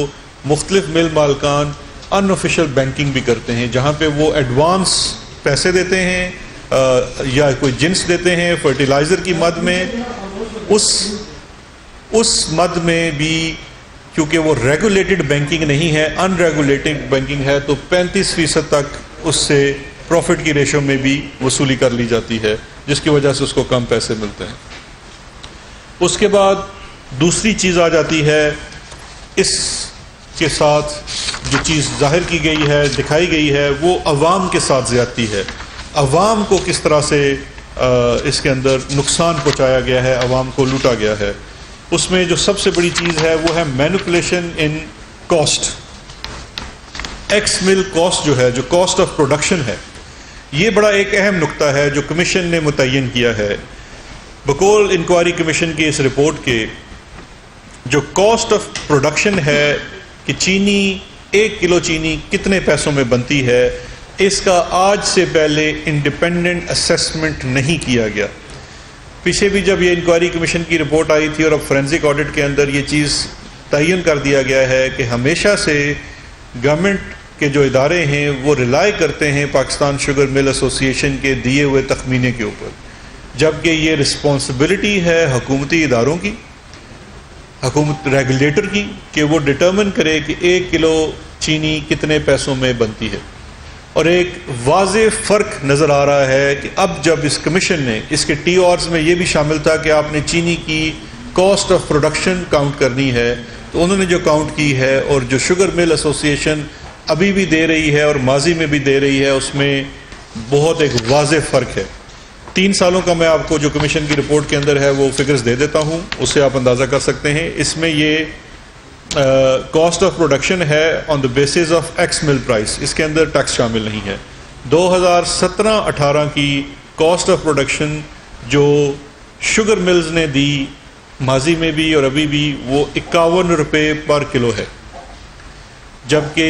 मुख्तलिफ मिल मालकान अनऑफिशियल बैंकिंग भी करते हैं, जहाँ पे वो एडवांस पैसे देते हैं या कोई जिन्स देते हैं फर्टिलाइज़र की मद में, उस मद में भी क्योंकि वो रेगुलेटेड बैंकिंग नहीं है, अनरेगुलेटेड बैंकिंग है, तो 35% तक उससे प्रॉफिट की रेशो में भी वसूली कर ली जाती है, जिसकी वजह से उसको कम पैसे मिलते हैं। उसके बाद दूसरी चीज़ आ जाती है, इसके साथ जो चीज़ जाहिर की गई है, दिखाई गई है, वो अवाम के साथ ज़्यादती है। अवाम को किस तरह से इसके अंदर नुकसान पहुँचाया गया है, अवाम को लूटा गया है। उसमें जो सबसे बड़ी चीज़ है वो है manipulation in cost. X mill cost जो है, जो कॉस्ट ऑफ प्रोडक्शन है, ये बड़ा एक अहम नुक्ता है जो कमीशन ने मुतय्यन किया है। बकौल इंक्वायरी कमीशन की इस रिपोर्ट के जो कॉस्ट ऑफ प्रोडक्शन है कि चीनी 1 किलो चीनी कितने पैसों में बनती है, इसका आज से पहले इंडिपेंडेंट असेसमेंट नहीं किया गया। पीछे भी जब ये इंक्वायरी कमीशन की रिपोर्ट आई थी और अब फोरेंसिक ऑडिट के अंदर ये चीज़ तयन कर दिया गया है कि हमेशा से गवर्नमेंट के जो इदारे हैं वो रिलाई करते हैं पाकिस्तान शुगर मिल एसोसिएशन के दिए हुए तखमीने के ऊपर, जबकि ये रिस्पॉन्सिबिलिटी है हुकूमती इदारों की, हुकूमत रेगुलेटर की, कि वो डिटर्मिन करे कि 1 किलो चीनी कितने पैसों में बनती है। और एक वाज़े फ़र्क नज़र आ रहा है कि अब जब इस कमीशन ने, इसके TORs में ये भी शामिल था कि आपने चीनी की कॉस्ट ऑफ प्रोडक्शन काउंट करनी है, तो उन्होंने जो काउंट की है और जो शुगर मिल एसोसिएशन अभी भी दे रही है और माजी में भी दे रही है, उसमें बहुत एक वाज़े फ़र्क है। 3 सालों का मैं आपको जो कमीशन की रिपोर्ट के अंदर है वो फिगर्स दे देता हूँ, उससे आप अंदाज़ा कर सकते हैं। इसमें ये कॉस्ट ऑफ प्रोडक्शन है on the basis of x mill price, इसके अंदर टैक्स शामिल नहीं है। 2017-18 की कॉस्ट ऑफ प्रोडक्शन जो शुगर मिल्स ने दी माजी में भी और अभी भी, वो 51 रुपये पर किलो है, जबकि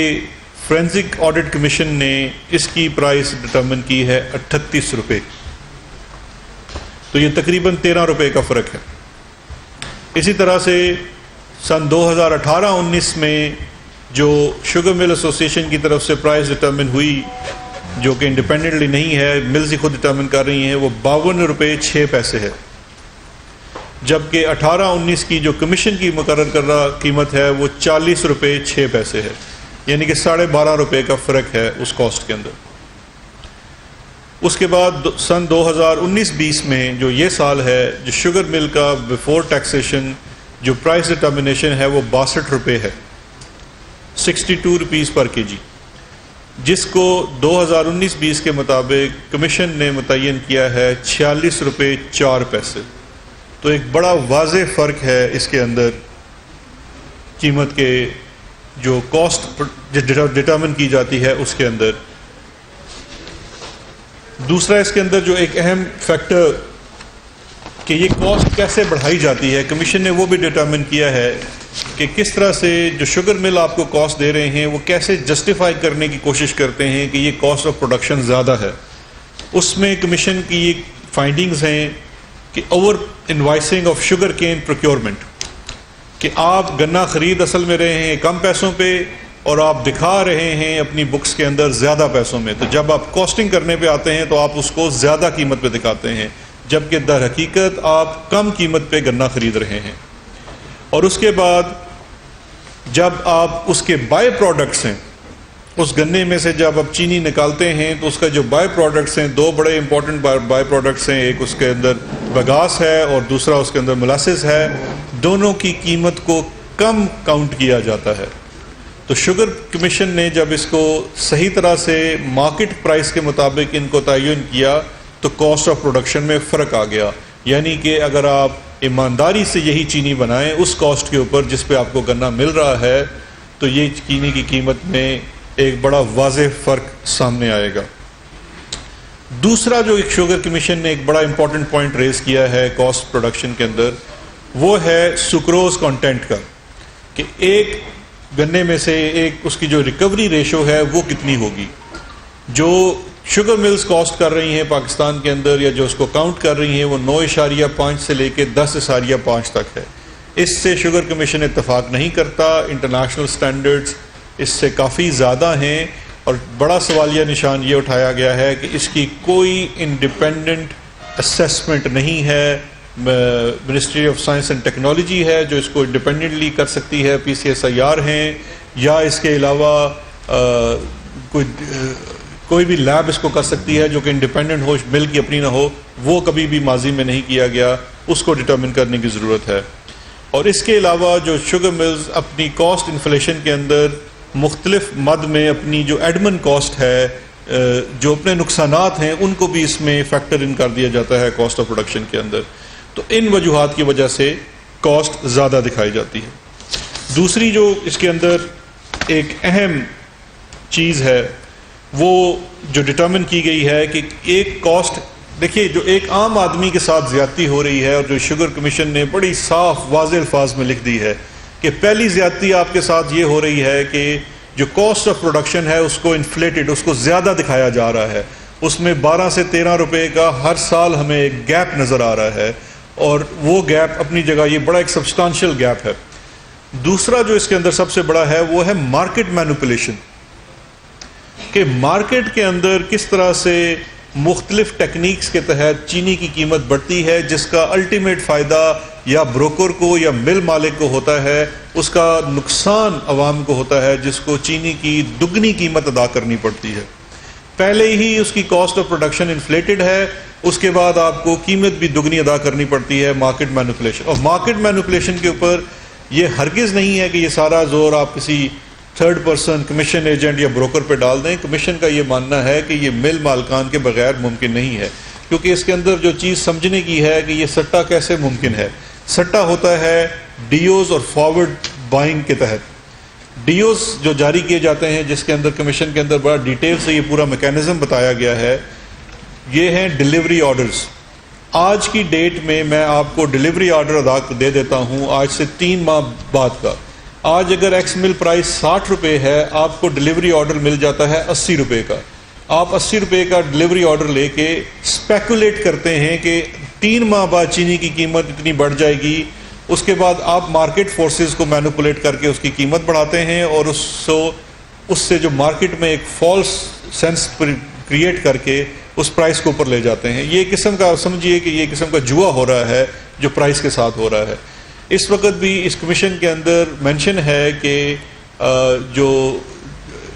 फोरेंसिक ऑडिट कमीशन ने इसकी प्राइस डिटर्मिन की है 38 रुपये, तो ये तकरीबन 13 रुपये का फ़र्क है। इसी तरह से सन 2018-19 में जो शुगर मिल एसोसिएशन की तरफ से प्राइस डिटर्मिन हुई, जो कि इंडिपेंडेंटली नहीं है, मिल्स ही खुद डिटर्मिन कर रही हैं, वो 52 रुपये 6 पैसे है, जबकि 18-19 की जो कमीशन की मुकर्रर करदा कीमत है वो 40 रुपये 6 पैसे है, यानी कि 12.5 रुपये का फ़र्क है उस कॉस्ट के अंदर। اس کے بعد سن 2019-20 میں جو یہ سال ہے، جو شوگر مل کا بیفور ٹیکسیشن جو پرائس ڈٹرمنیشن ہے وہ 62 روپے ہے، 62 روپیز پر کے جی، جس کو 2019-20 کے مطابق کمیشن نے متعین کیا ہے 46 روپے 4 پیسے. تو ایک بڑا واضح فرق ہے اس کے اندر قیمت کے جو کاسٹ ڈٹرمن کی جاتی ہے اس کے اندر. دوسرا اس کے اندر جو ایک اہم فیکٹر کہ یہ کاسٹ کیسے بڑھائی جاتی ہے، کمیشن نے وہ بھی ڈٹرمن کیا ہے کہ کس طرح سے جو شوگر مل آپ کو کاسٹ دے رہے ہیں وہ کیسے جسٹیفائی کرنے کی کوشش کرتے ہیں کہ یہ کاسٹ آف پروڈکشن زیادہ ہے. اس میں کمیشن کی یہ فائنڈنگز ہیں کہ over invoicing of sugar cane procurement, کہ آپ گنا خرید اصل میں رہے ہیں کم پیسوں پہ اور آپ دکھا رہے ہیں اپنی بکس کے اندر زیادہ پیسوں میں. تو جب آپ کاسٹنگ کرنے پہ آتے ہیں تو آپ اس کو زیادہ قیمت پہ دکھاتے ہیں، جبکہ در حقیقت آپ کم قیمت پہ گنا خرید رہے ہیں. اور اس کے بعد جب آپ اس کے بائی پروڈکٹس ہیں، اس گنے میں سے جب آپ چینی نکالتے ہیں تو اس کا جو بائی پروڈکٹس ہیں، دو بڑے امپورٹنٹ بائی پروڈکٹس ہیں، ایک اس کے اندر بگاس ہے اور دوسرا اس کے اندر ملاسز ہے. دونوں کی قیمت کو کم کاؤنٹ کیا جاتا ہے. تو شوگر کمیشن نے جب اس کو صحیح طرح سے مارکیٹ پرائس کے مطابق ان کو تعین کیا تو کاسٹ آف پروڈکشن میں فرق آ گیا. یعنی کہ اگر آپ ایمانداری سے یہی چینی بنائیں اس کاسٹ کے اوپر جس پہ آپ کو گنا مل رہا ہے تو یہ چینی کی قیمت میں ایک بڑا واضح فرق سامنے آئے گا. دوسرا جو ایک شوگر کمیشن نے ایک بڑا امپورٹنٹ پوائنٹ ریز کیا ہے کاسٹ پروڈکشن کے اندر، وہ ہے سکروز کانٹینٹ کا، کہ ایک گنے میں سے ایک اس کی جو ریکوری ریشو ہے وہ کتنی ہوگی. جو شوگر ملز کاسٹ کر رہی ہیں پاکستان کے اندر یا جو اس کو کاؤنٹ کر رہی ہیں وہ 9.5 سے لے کے 10.5 تک ہے. اس سے شوگر کمیشن اتفاق نہیں کرتا. انٹرنیشنل سٹینڈرڈز اس سے کافی زیادہ ہیں اور بڑا سوالیہ نشان یہ اٹھایا گیا ہے کہ اس کی کوئی انڈیپینڈنٹ اسیسمنٹ نہیں ہے. Ministry of science and technology ہے جو اس کو انڈیپینڈنٹلی کر سکتی ہے، PCSIR ہیں، یا اس کے علاوہ کوئی بھی لیب اس کو کر سکتی ہے جو کہ انڈیپینڈنٹ ہو، مل کی اپنی نہ ہو. وہ کبھی بھی ماضی میں نہیں کیا گیا، اس کو ڈٹرمن کرنے کی ضرورت ہے. اور اس کے علاوہ جو شوگر ملز اپنی کاسٹ انفلیشن کے اندر مختلف مد میں اپنی جو ایڈمن کاسٹ ہے، جو اپنے نقصانات ہیں، ان کو بھی اس میں فیکٹر ان کر دیا جاتا ہے کاسٹ آف پروڈکشن کے اندر. تو ان وجوہات کی وجہ سے کاسٹ زیادہ دکھائی جاتی ہے. دوسری جو اس کے اندر ایک اہم چیز ہے وہ جو ڈٹرمن کی گئی ہے کہ ایک کاسٹ، دیکھیے جو ایک عام آدمی کے ساتھ زیادتی ہو رہی ہے اور جو شوگر کمیشن نے بڑی صاف واضح الفاظ میں لکھ دی ہے کہ پہلی زیادتی آپ کے ساتھ یہ ہو رہی ہے کہ جو کاسٹ آف پروڈکشن ہے اس کو انفلیٹڈ، اس کو زیادہ دکھایا جا رہا ہے. اس میں 12 سے 13 روپے کا ہر سال ہمیں ایک گیپ نظر آ رہا ہے اور وہ گیپ اپنی جگہ یہ بڑا ایک سبسٹانشل گیپ ہے. دوسرا جو اس کے اندر سب سے بڑا ہے وہ ہے مارکیٹ مینوپولیشن، کہ مارکیٹ کے اندر کس طرح سے مختلف ٹیکنیکس کے تحت چینی کی قیمت بڑھتی ہے جس کا الٹیمیٹ فائدہ یا بروکر کو یا مل مالک کو ہوتا ہے، اس کا نقصان عوام کو ہوتا ہے جس کو چینی کی دگنی قیمت ادا کرنی پڑتی ہے. پہلے ہی اس کی کاسٹ آف پروڈکشن انفلیٹڈ ہے، اس کے بعد آپ کو قیمت بھی دگنی ادا کرنی پڑتی ہے. مارکیٹ مینوپولیشن، اور مارکیٹ مینوپولیشن کے اوپر یہ ہرگز نہیں ہے کہ یہ سارا زور آپ کسی تھرڈ پرسن کمیشن ایجنٹ یا بروکر پہ ڈال دیں. کمیشن کا یہ ماننا ہے کہ یہ مل مالکان کے بغیر ممکن نہیں ہے، کیونکہ اس کے اندر جو چیز سمجھنے کی ہے کہ یہ سٹا کیسے ممکن ہے. سٹا ہوتا ہے ڈیوز اور فارورڈ بائنگ کے تحت. ڈیوز جو جاری کیے جاتے ہیں جس کے اندر کمیشن کے اندر بڑا ڈیٹیل سے یہ پورا میکینزم بتایا گیا ہے، یہ ہیں ڈیلیوری آرڈرز. آج کی ڈیٹ میں میں آپ کو ڈیلیوری آرڈر ادا دے دیتا ہوں آج سے 3 ماہ بعد کا. آج اگر ایکس مل پرائس 60 روپے ہے، آپ کو ڈیلیوری آرڈر مل جاتا ہے 80 روپے کا. آپ 80 روپے کا ڈیلیوری آرڈر لے کے اسپیکولیٹ کرتے ہیں کہ 3 ماہ بعد چینی کی قیمت اتنی بڑھ جائے گی. اس کے بعد آپ مارکیٹ فورسز کو مینوپولیٹ کر کے اس کی قیمت بڑھاتے ہیں اور اس سے جو مارکیٹ میں ایک فالس سینس کریٹ کر کے اس پرائس کو اوپر لے جاتے ہیں. یہ قسم کا سمجھیے کہ یہ قسم کا جوا ہو رہا ہے جو پرائس کے ساتھ ہو رہا ہے. اس وقت بھی اس کمیشن کے اندر مینشن ہے کہ جو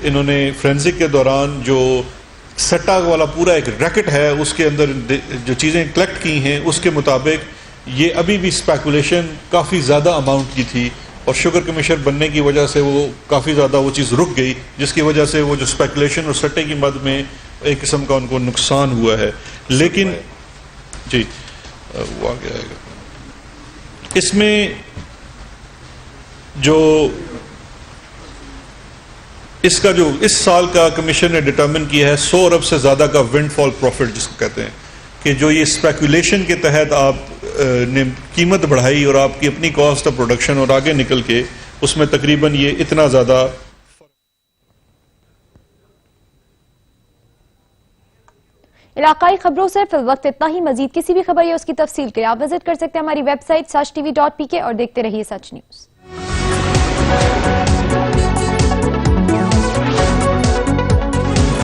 انہوں نے فرینزک کے دوران جو सट्टा वाला पूरा एक रैकेट है, उसके अंदर जो चीज़ें कलेक्ट की हैं उसके मुताबिक ये अभी भी स्पेकुलेशन काफ़ी ज़्यादा अमाउंट की थी और शुगर कमिश्नर बनने की वजह से वो काफ़ी ज़्यादा वो चीज़ रुक गई, जिसकी वजह से वो जो स्पेकुलेशन और सट्टे की मद में एक किस्म का उनको नुकसान हुआ है। लेकिन जी वो आगे आएगा। इसमें जो इसका जो इस साल का कमीशन ने डिटरमिन किया है 100 अरब से ज़्यादा का विंडफॉल प्रॉफिट जिसको कहते हैं, कि जो ये स्पेकुलेशन के तहत आप ने कीमत बढ़ाई और आपकी अपनी कॉस्ट ऑफ प्रोडक्शन और आगे निकल के उसमें तकरीबन ये इतना ज़्यादा। इलाकाई खबरों से फिल वक्त इतना ही। मजीद किसी भी खबर या उसकी तफसील के लिए आप विजिट कर सकते हैं हमारी वेबसाइट sach tv.pk और देखते रहिए सच न्यूज।